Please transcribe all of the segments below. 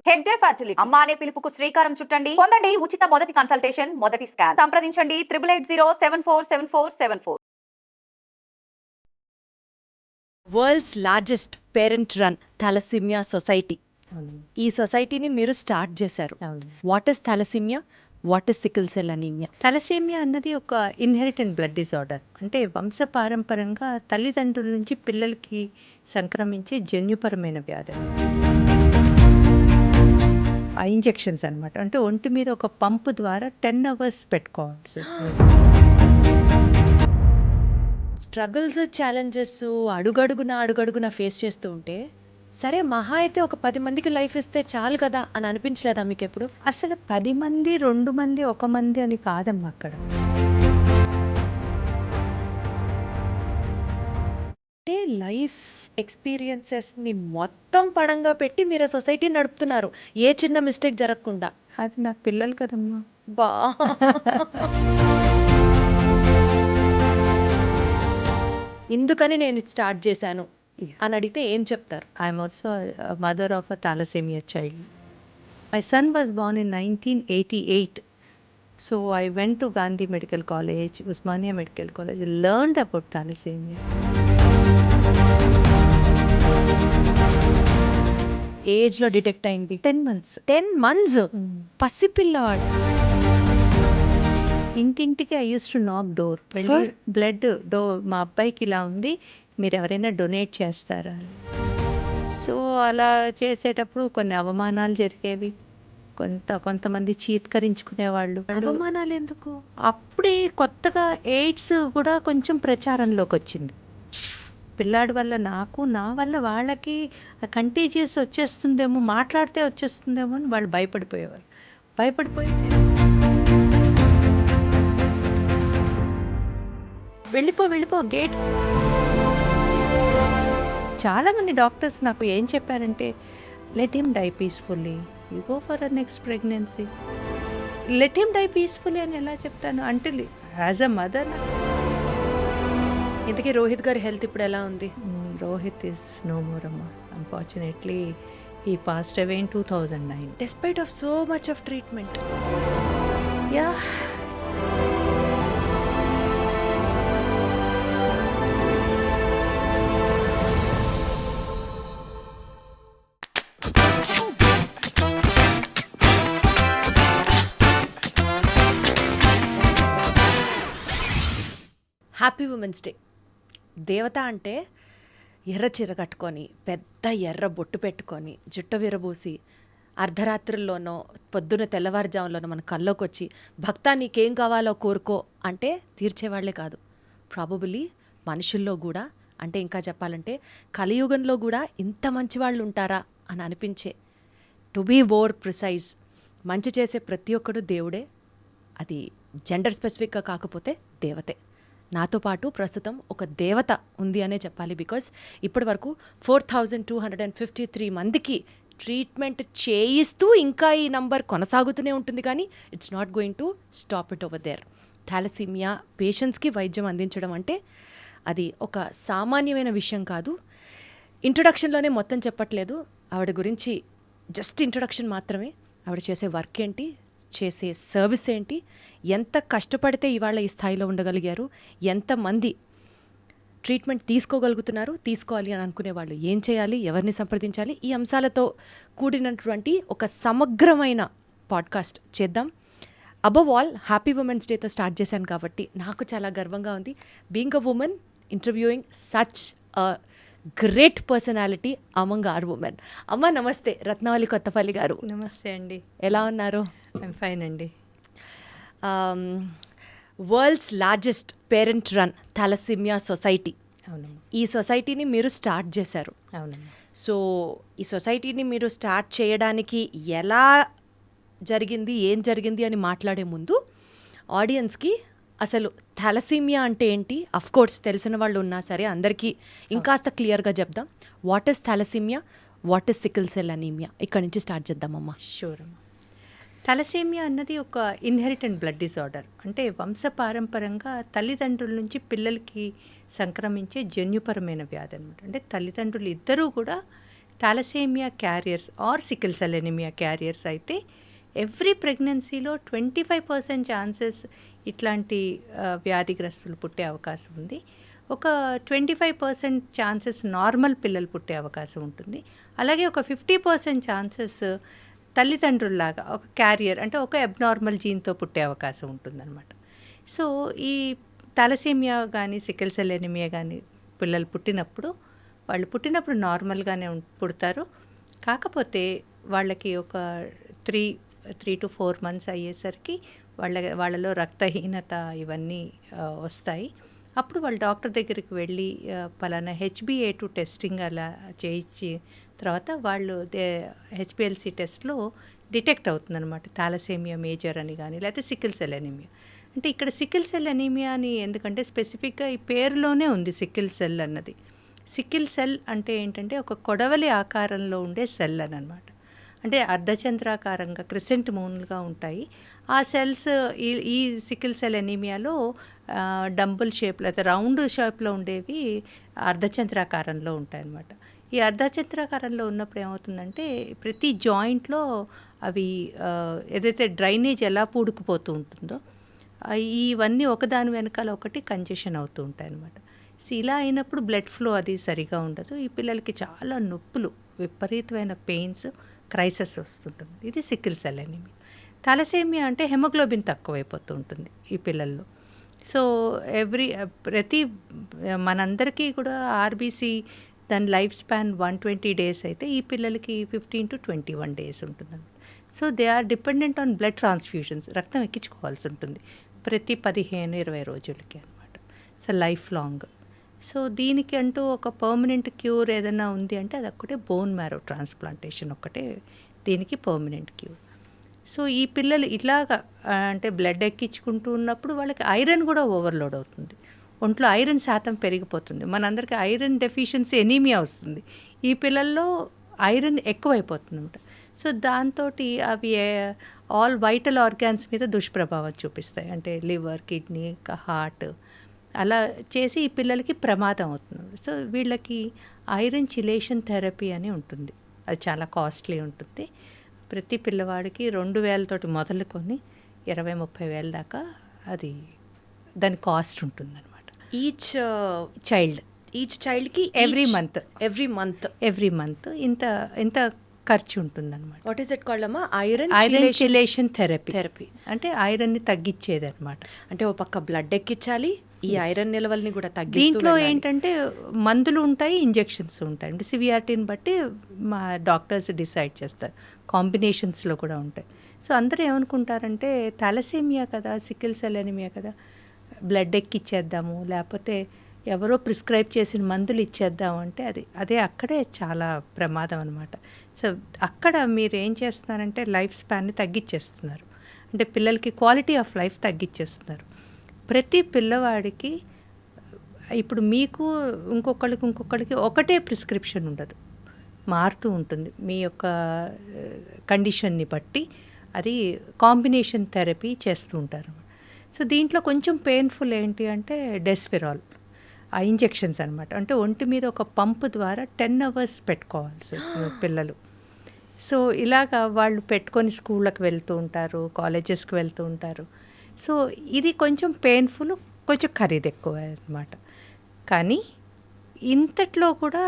Hegde fertility అమ్మ అనే పిలుపుకు శ్రీకారం చుట్టండి. పొందండి ఉచిత మొదటి కన్సల్టేషన్, మొదటి స్కాన్. సంప్రదించండి 8880747474. World's largest parent run thalassemia society. అవును. ఈ సొసైటీని మీరు స్టార్ట్ చేశారు. అవును. What is thalassemia, what is sickle cell anemia? Thalassemia అన్నది ఒక ఇన్హెరిటెంట్ బ్లడ్ డిజార్డర్, అంటే వంశపారంపరంగా తల్లిదండ్రుల నుంచి పిల్లలకి సంక్రమించే జన్యుపరమైన వ్యాధి. ఆ ఇంజెక్షన్స్ అన్నమాట, అంటే ఒంటి మీద ఒక పంపు ద్వారా 10 hours పెట్టుకోవాల్సి. స్ట్రగుల్స్, ఛాలెంజెస్ అడుగడుగున ఫేస్ చేస్తూ ఉంటే, సరే మహా అయితే ఒక 10 మందికి లైఫ్ ఇస్తే చాలు కదా అని అనిపించలేదా మీకు ఎప్పుడు? అసలు 10 మంది, 2 మంది, 1 మంది అని కాదమ్మా అక్కడ. అంటే లైఫ్ ఎక్స్పీరియన్సెస్ని మొత్తం పడంగా పెట్టి మీరు సొసైటీ నడుపుతున్నారు, ఏ చిన్న మిస్టేక్ జరగకుండా. అది నాకు పిల్లలు కదమ్మా. బా ఇందుకని నేను స్టార్ట్ చేశాను అని అడిగితే ఏం చెప్తారు? I'm also mother of a thalassemia child. My son was born in 1988. So I went to Gandhi Medical College, Usmania Medical College, learned about thalassemia. ఏజ్లో డిటెక్ట్ అయింది. 10 months. 10 months పసిపిల్లవాడు. ఇంటింటికి ఐ యూస్ టు నాక్ door, వెళ్ళి blood మా అబ్బాయికి ఇలా ఉంది, మీరు ఎవరైనా డొనేట్ చేస్తారా అని. సో అలా చేసేటప్పుడు కొన్ని అవమానాలు జరిగేవి, కొంతమంది చీత్కరించుకునేవాళ్ళు. అవమానాలు ఎందుకు? అప్పుడే కొత్తగా ఎయిడ్స్ కూడా కొంచెం ప్రచారంలోకి వచ్చింది. పిల్లాడి వల్ల నాకు, నా వల్ల వాళ్ళకి కంటేజియస్ వచ్చేస్తుందేమో, మాట్లాడితే వచ్చేస్తుందేమో అని వాళ్ళు భయపడిపోయి వెళ్ళిపో గేట్. చాలామంది డాక్టర్స్ నాకు ఏం చెప్పారంటే, let him die peacefully, you go for a next pregnancy. Let him die peacefully అని ఎలా చెప్తాను అంటే, యాజ్ అ మదర్. ఇంతకీ రోహిత్ గారి హెల్త్ ఇప్పుడు ఎలా ఉంది? రోహిత్ ఇస్ నో మోర్ అమ్మా. Unfortunately he passed away in 2009. Despite of so much of treatment. Yeah. Happy women's day. దేవత అంటే ఎర్ర చీర కట్టుకొని, పెద్ద ఎర్ర బొట్టు పెట్టుకొని, జుట్టు విరబూసి, అర్ధరాత్రుల్లోనో పొద్దున తెల్లవారుజాములోనో మన కల్లోకి వచ్చి, భక్తా నీకేం కావాలో కోరుకో అంటే తీర్చేవాళ్లే కాదు, ప్రాబబులీ మనుషుల్లో కూడా, అంటే ఇంకా చెప్పాలంటే కలియుగంలో కూడా ఇంత మంచి వాళ్ళు ఉంటారా అని అనిపించే, టు బీ మోర్ ప్రిసైజ్, మంచి చేసే ప్రతి ఒక్కడు దేవుడే. అది జెండర్ స్పెసిఫిక్గా కాకపోతే దేవతే. నాతో పాటు ప్రస్తుతం ఒక దేవత ఉంది అనే చెప్పాలి. బికాస్ ఇప్పటి వరకు 4253 మందికి ట్రీట్మెంట్ చేయిస్తూ ఇంకా ఈ నంబర్ కొనసాగుతూనే ఉంటుంది, కానీ it's not going to stop it over there. Thalassemia పేషెంట్స్కి వైద్యం అందించడం అంటే అది ఒక సామాన్యమైన విషయం కాదు. ఇంట్రొడక్షన్లోనే మొత్తం చెప్పట్లేదు, ఆవిడ గురించి జస్ట్ ఇంట్రొడక్షన్ మాత్రమే. ఆవిడ చేసే వర్క్ ఏంటి, చేసే సర్వీస్ ఏంటి, ఎంత కష్టపడితే ఇవాళ ఈ స్థాయిలో ఉండగలిగారు, ఎంతమంది ట్రీట్మెంట్ తీసుకోగలుగుతున్నారు, తీసుకోవాలి అని అనుకునే వాళ్ళు ఏం చేయాలి, ఎవరిని సంప్రదించాలి, ఈ అంశాలతో కూడినటువంటి ఒక సమగ్రమైన పాడ్కాస్ట్ చేద్దాం. అబవ్ ఆల్ హ్యాపీ ఉమెన్స్ డేతో స్టార్ట్ చేశాను కాబట్టి నాకు చాలా గర్వంగా ఉంది, being a woman interviewing such a great personality among our women. అమ్మ నమస్తే, రత్నావళి కొత్తపల్లి గారు. నమస్తే అండి. ఎలా ఉన్నారు? ఐఎమ్ ఫైన్ అండి. World's largest parent run thalassemia society. అవునమ్మా. ఈ సొసైటీని మీరు స్టార్ట్ చేశారు. అవునమ్మా. సో ఈ సొసైటీని మీరు స్టార్ట్ చేయడానికి ఎలా జరిగింది, ఏం జరిగింది అని మాట్లాడే ముందు ఆడియన్స్కి అసలు థాలసీమియా అంటే ఏంటి, అఫ్ కోర్స్ తెలిసిన వాళ్ళు ఉన్నా సరే అందరికీ ఇంకాస్త క్లియర్గా చెప్దాం. What is thalassemia, what is sickle cell anemia, ఇక్కడ నుంచి స్టార్ట్ చేద్దామమ్మా. షూర్ అమ్మా. థాలసేమియా అన్నది ఒక ఇన్హెరిటెంట్ బ్లడ్ డిజార్డర్, అంటే వంశపారంపరంగా తల్లిదండ్రుల నుంచి పిల్లలకి సంక్రమించే జన్యుపరమైన వ్యాధి అనమాట. అంటే తల్లిదండ్రులు ఇద్దరూ కూడా thalassemia carriers or sickle cell anemia carriers అయితే ఎవ్రీ ప్రెగ్నెన్సీలో 25% ఛాన్సెస్ ఇట్లాంటి వ్యాధిగ్రస్తులు పుట్టే అవకాశం ఉంది. ఒక 25% ఛాన్సెస్ నార్మల్ పిల్లలు పుట్టే అవకాశం ఉంటుంది. అలాగే ఒక 50% ఛాన్సెస్ తల్లిదండ్రుల్లాగా ఒక క్యారియర్ అంటే ఒక అబ్నార్మల్ జీన్తో పుట్టే అవకాశం ఉంటుందన్నమాట. సో ఈ థాలసేమియా కానీ సికిల్ సెల్ ఎనిమియా కానీ పిల్లలు పుట్టినప్పుడు వాళ్ళు పుట్టినప్పుడు నార్మల్గానే పుడతారు. కాకపోతే వాళ్ళకి ఒక 3 to 4 months అయ్యేసరికి వాళ్ళలో రక్తహీనత ఇవన్నీ వస్తాయి. అప్పుడు వాళ్ళు డాక్టర్ దగ్గరికి వెళ్ళి పలానా HbA2 టెస్టింగ్ అలా చేయించి తర్వాత వాళ్ళు HPLC టెస్ట్లో డిటెక్ట్ అవుతుందన్నమాట థాలసేమియా మేజర్ అని కానీ లేకపోతే సికిల్ సెల్ ఎనీమియా. అంటే ఇక్కడ సికిల్ సెల్ ఎనీమియా అని ఎందుకంటే స్పెసిఫిక్గా ఈ పేరులోనే ఉంది సికిల్ సెల్ అన్నది. సికిల్ సెల్ అంటే ఏంటంటే ఒక కొడవలి ఆకారంలో ఉండే సెల్ అని అనమాట. అంటే అర్ధచంద్రాకారంగా క్రిసెంట్ మూన్లుగా ఉంటాయి ఆ సెల్స్. ఈ సికిల్ సెల్ ఎనీమియాలో డంబుల్ షేప్ లేకపోతే రౌండ్ షేప్లో ఉండేవి అర్ధచంద్రాకారంలో ఉంటాయి అన్నమాట. ఈ అర్ధచంద్రాకారంలో ఉన్నప్పుడు ఏమవుతుందంటే ప్రతి జాయింట్లో అవి ఏదైతే డ్రైనేజ్ ఎలా పూడుకుపోతూ ఉంటుందో ఇవన్నీ ఒకదాని వెనకాల ఒకటి కంజెషన్ అవుతూ ఉంటాయి అన్నమాట. సో ఇలా అయినప్పుడు బ్లడ్ ఫ్లో అది సరిగా ఉండదు. ఈ పిల్లలకి చాలా నొప్పులు, విపరీతమైన పెయిన్స్, క్రైసిస్ వస్తుంటుంది. ఇది సికిల్ సెల్ ఎనీమియా. థాలసేమియా అంటే హెమోగ్లోబిన్ తక్కువైపోతూ ఉంటుంది ఈ పిల్లల్లో. సో ప్రతి మనందరికీ కూడా ఆర్బీసీ దాని లైఫ్ స్పాన్ 120 days అయితే ఈ పిల్లలకి 15 to 21 days ఉంటుందండి. So they are dependent on blood transfusions. రక్తం ఎక్కించుకోవాల్సి ఉంటుంది ప్రతి 15-20 రోజులకి అనమాట. So life long. సో దీనికి అంటూ ఒక పర్మనెంట్ క్యూర్ ఏదైనా ఉంది అంటే అది ఒక్కటే బోన్ మ్యారో ట్రాన్స్ప్లాంటేషన్ ఒక్కటే దీనికి పర్మనెంట్ క్యూర్. సో ఈ పిల్లలు ఇలాగా అంటే బ్లడ్ ఎక్కించుకుంటూ ఉన్నప్పుడు వాళ్ళకి ఐరన్ కూడా ఓవర్లోడ్ అవుతుంది. ఒంట్లో ఐరన్ శాతం పెరిగిపోతుంది. మనందరికీ ఐరన్ డెఫిషియన్సీ ఎనీమియా వస్తుంది. ఈ పిల్లల్లో ఐరన్ ఎక్కువైపోతుంది అనమాట. సో దాంతో అవి ఆల్ వైటల్ ఆర్గాన్స్ మీద దుష్ప్రభావం చూపిస్తాయి. అంటే లివర్, కిడ్నీ, హార్ట్ అలా చేసి ఈ పిల్లలకి ప్రమాదం అవుతుంది. సో వీళ్ళకి ఐరన్ చిలేషన్ థెరపీ అని ఉంటుంది. అది చాలా కాస్ట్లీ ఉంటుంది. ప్రతి పిల్లవాడికి 2,000 మొదలుకొని 20-30,000 దాకా అది దాని కాస్ట్ ఉంటుంది అనమాట. ఈచ్ చైల్డ్కి ఎవ్రీ మంత్ ఇంత ఖర్చు ఉంటుందన్నమాట. వాట్ ఈస్ ఇట్ కాల్డ్ అమ్మా? ఐరన్ చిలేషన్ థెరపీ అంటే ఐరన్ని తగ్గించేది అనమాట. అంటే ఓ పక్క బ్లడ్ ఎక్కించాలి, ఈ ఐరన్ నిల్వల్ని కూడా తగ్గిస్తూ దీంట్లో ఏంటంటే మందులు ఉంటాయి, ఇంజెక్షన్స్ ఉంటాయి. అంటే సివియారిటీని బట్టి మా డాక్టర్స్ డిసైడ్ చేస్తారు. కాంబినేషన్స్లో కూడా ఉంటాయి. సో అందరూ ఏమనుకుంటారంటే థాలసేమియా కదా, సికిల్ సెల్ ఎనీమియా కదా, బ్లడ్ ఎక్కిచ్చేద్దాము లేకపోతే ఎవరో ప్రిస్క్రైబ్ చేసిన మందులు ఇచ్చేద్దాము అంటే అదే అక్కడే చాలా ప్రమాదం అనమాట. సో అక్కడ మీరు ఏం చేస్తున్నారంటే లైఫ్ స్పాన్ని తగ్గించేస్తున్నారు. అంటే పిల్లలకి క్వాలిటీ ఆఫ్ లైఫ్ తగ్గించేస్తున్నారు. ప్రతి పిల్లవాడికి ఇప్పుడు మీకు ఇంకొకళ్ళకి ఒకటే ప్రిస్క్రిప్షన్ ఉండదు, మారుతూ ఉంటుంది. మీ యొక్క కండిషన్ని బట్టి అది కాంబినేషన్ థెరపీ చేస్తూ ఉంటారు. సో దీంట్లో కొంచెం పెయిన్ఫుల్ ఏంటి అంటే డెస్పిరాల్ ఆ ఇంజెక్షన్స్ అనమాట. అంటే ఒంటి మీద ఒక పంపు ద్వారా 10 hours పెట్టుకోవాల్సి పిల్లలు. సో ఇలాగా వాళ్ళు పెట్టుకొని స్కూళ్ళకి వెళ్తూ ఉంటారు, కాలేజెస్కి వెళ్తూ ఉంటారు. సో ఇది కొంచెం పెయిన్ఫుల్, కొంచెం ఖరీదు ఎక్కువ అనమాట. కానీ ఇంతట్లో కూడా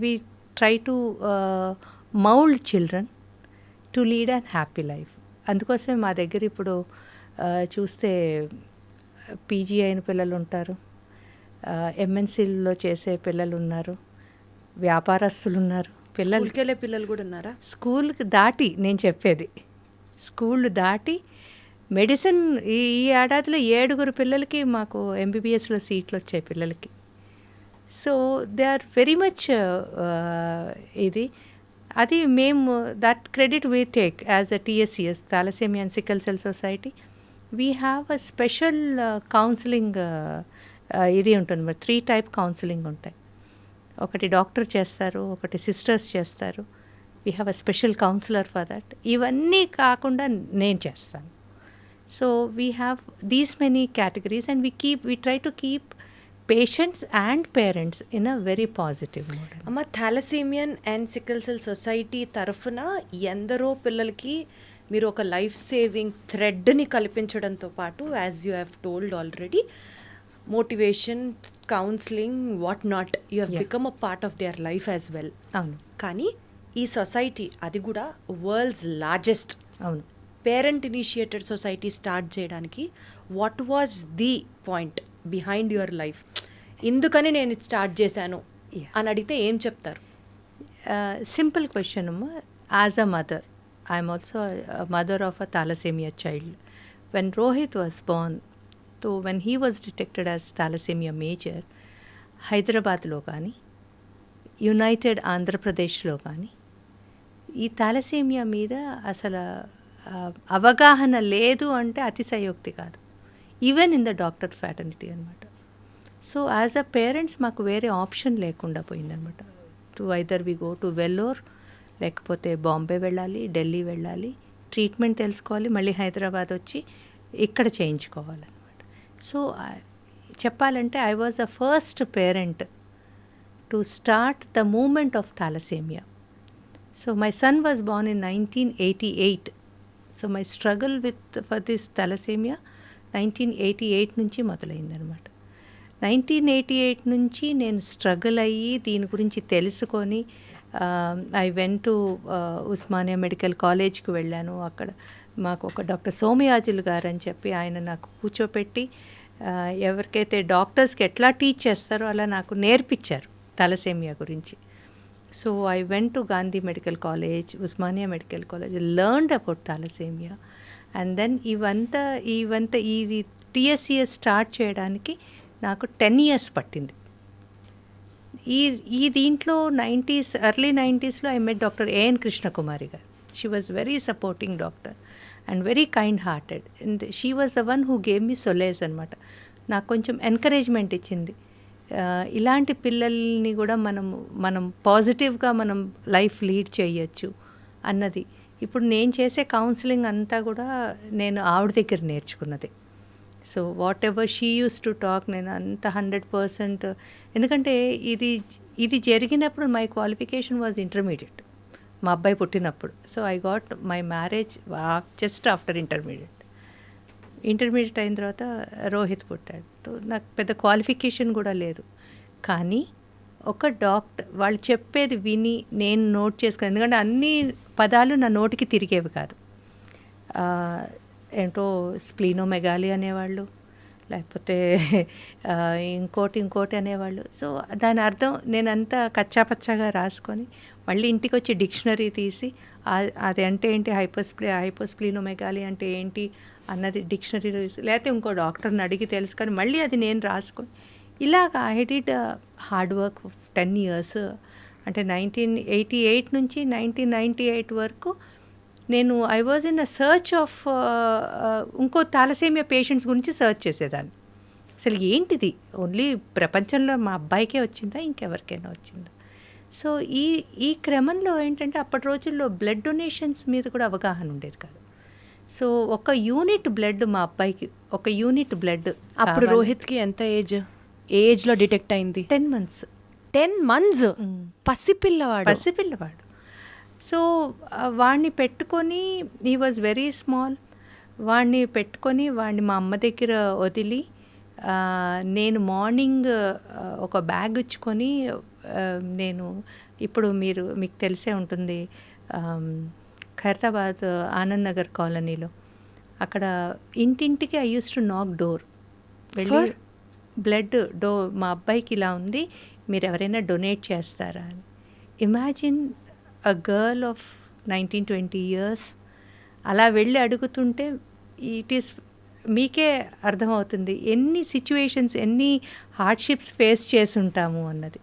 we try to mould children to lead and happy life. అందుకోసమే మా దగ్గర ఇప్పుడు చూస్తే పీజీ అయిన పిల్లలు ఉంటారు, ఎంఎన్సీల్లో చేసే పిల్లలు ఉన్నారు, వ్యాపారస్తులు ఉన్నారు, పిల్లలు కూడా ఉన్నారా? స్కూల్కి దాటి నేను చెప్పేది స్కూల్ దాటి మెడిసిన్ ఈ ఏడాదిలో 7 పిల్లలకి మాకు ఎంబీబీఎస్లో సీట్లు వచ్చాయి పిల్లలకి. So they are very much ఇది అది మేము that credit we take as a TSCS thalassemia and sickle cell society. We have a special counselling ఇది ఉంటుంది. 3 type కౌన్సిలింగ్ ఉంటాయి. ఒకటి డాక్టర్ చేస్తారు, ఒకటి సిస్టర్స్ చేస్తారు. We have a special counsellor for that. ఇవన్నీ కాకుండా నేను చేస్తాను. So we have these many categories and we try to keep patients and parents in a very positive mode. అమ్మ, thalassemia and sickle cell society తరఫున ఎందరో పిల్లలకి మీరు ఒక లైఫ్ సేవింగ్ థ్రెడ్ని కల్పించడంతో పాటు, as you have told already, motivation, counselling, what not, you have become a part of their life as well. అవును కానీ ఈ సొసైటీ, అది కూడా వరల్డ్స్ లార్జెస్ట్ అవును. పేరెంట్ ఇనిషియేటెడ్ సొసైటీ స్టార్ట్ చేయడానికి what was the point behind your life? ఎందుకని నేను ఇది స్టార్ట్ చేశాను అని అడిగితే ఏం చెప్తారు? సింపుల్ క్వశ్చన్ అమ్మా. As a mother, I'm also mother of a thalassemia child. When Rohit was born, so when he was detected as thalassemia major, హైదరాబాద్లో కానీ యునైటెడ్ ఆంధ్రప్రదేశ్లో కానీ ఈ థాలసేమియా మీద అసలు అవగాహన లేదు అంటే అతిశయోక్తి కాదు. Even in the doctor fraternity అనమాట. సో యాజ్ అ పేరెంట్స్ మాకు వేరే ఆప్షన్ లేకుండా పోయిందనమాట. To either we go to Vellore, లేకపోతే బాంబే వెళ్ళాలి, ఢిల్లీ వెళ్ళాలి, ట్రీట్మెంట్ తెలుసుకోవాలి, మళ్ళీ హైదరాబాద్ వచ్చి ఇక్కడ చేయించుకోవాలన్నమాట. సో చెప్పాలంటే I was the first parent to start the movement of thalassemia. So my son was born in 1988. So my struggle for this thalassemia 1988 నుంచి మొదలైందనమాట. 1988 నుంచి నేను స్ట్రగుల్ అయ్యి దీని గురించి తెలుసుకొని I went to Osmania medical కాలేజ్కి వెళ్ళాను. అక్కడ మాకు ఒక డాక్టర్ సోమయాజులు గారు అని చెప్పి ఆయన నాకు కూర్చోపెట్టి ఎవరికైతే డాక్టర్స్కి ఎట్లా టీచ్ చేస్తారో అలా నాకు నేర్పించారు థాలసేమియా గురించి. So I went to Gandhi medical college, Osmania medical college, learned about thalassemia. And then ఇవంతా ఇది TSCS స్టార్ట్ చేయడానికి నాకు 10 years పట్టింది. ఈ దీంట్లో ఎర్లీ 90sలో I met doctor AN Krishnakumari garu. She was very supporting doctor and very kind hearted. And she was the one who gave me solace అనమాట. నాకు కొంచెం ఎంకరేజ్మెంట్ ఇచ్చింది. ఇలాంటి పిల్లల్ని కూడా మనం పాజిటివ్గా మనం లైఫ్ లీడ్ చేయొచ్చు అన్నది. ఇప్పుడు నేను చేసే కౌన్సిలింగ్ అంతా కూడా నేను ఆవిడ దగ్గర నేర్చుకున్నది. So what ever she use to talk, నేను అంత 100%. ఎందుకంటే ఇది జరిగినప్పుడు మై క్వాలిఫికేషన్ వాజ్ ఇంటర్మీడియట్, మా అబ్బాయి పుట్టినప్పుడు. So I got my marriage just after intermediate అయిన తర్వాత రోహిత్ పుట్టాడు. సో నాకు పెద్ద క్వాలిఫికేషన్ కూడా లేదు. కానీ ఒక డాక్టర్ వాళ్ళు చెప్పేది విని నేను నోట్ చేసుకుని, ఎందుకంటే అన్ని పదాలు నా నోటికి తిరిగేవి కాదు. ఏంటో స్ప్లీనోమెగాలి అనేవాళ్ళు, లేకపోతే ఇంకోటి అనేవాళ్ళు. సో దాని అర్థం నేనంతా కచ్చాపచ్చాగా రాసుకొని మళ్ళీ ఇంటికి వచ్చి డిక్షనరీ తీసి అది అంటే ఏంటి, హైపోస్ప్లీనోమెగాలి అంటే ఏంటి అన్నది డిక్షనరీలో తీసి, లేకపోతే ఇంకో డాక్టర్ని అడిగి తెలుసుకొని మళ్ళీ అది నేను రాసుకొని ఇలాగ I did hard work 10 years. అంటే 1988 నుంచి 1998 వరకు నేను I was in a search of ఇంకో థాలసేమియా పేషెంట్స్ గురించి సర్చ్ చేసేదాన్ని. అసలు ఏంటిది, ఓన్లీ ప్రపంచంలో మా అబ్బాయికే వచ్చిందా, ఇంకెవరికైనా వచ్చిందా? సో ఈ క్రమంలో ఏంటంటే అప్పటి రోజుల్లో బ్లడ్ డొనేషన్స్ మీద కూడా అవగాహన ఉండేది కాదు. సో ఒక యూనిట్ బ్లడ్ మా అబ్బాయికి, ఒక యూనిట్ బ్లడ్. అప్పుడు రోహిత్కి ఎంత ఏజ్లో డిటెక్ట్ అయింది? 10 months. 10 months? పసిపిల్లవాడు. సో వాడిని పెట్టుకొని, హీ వాజ్ వెరీ స్మాల్, వాడిని పెట్టుకొని వాడిని మా అమ్మ దగ్గర వదిలి నేను మార్నింగ్ ఒక బ్యాగ్ ఇచ్చుకొని నేను ఇప్పుడు మీకు తెలిసే ఉంటుంది ఖైరతాబాద్ ఆనంద్ నగర్ కాలనీలో అక్కడ ఇంటింటికి ఐ యూస్ టు నాక్ డోర్ వెళ్ళి బ్లడ్ మా అబ్బాయికి ఇలా ఉంది, మీరు ఎవరైనా డొనేట్ చేస్తారా అని. Imagine a girl of 19-20 years అలా వెళ్ళి అడుగుతుంటే ఇట్ ఈస్ మీకే అర్థమవుతుంది ఎన్ని సిచ్యువేషన్స్, ఎన్ని హార్డ్షిప్స్ ఫేస్ చేసి ఉంటాము అన్నది.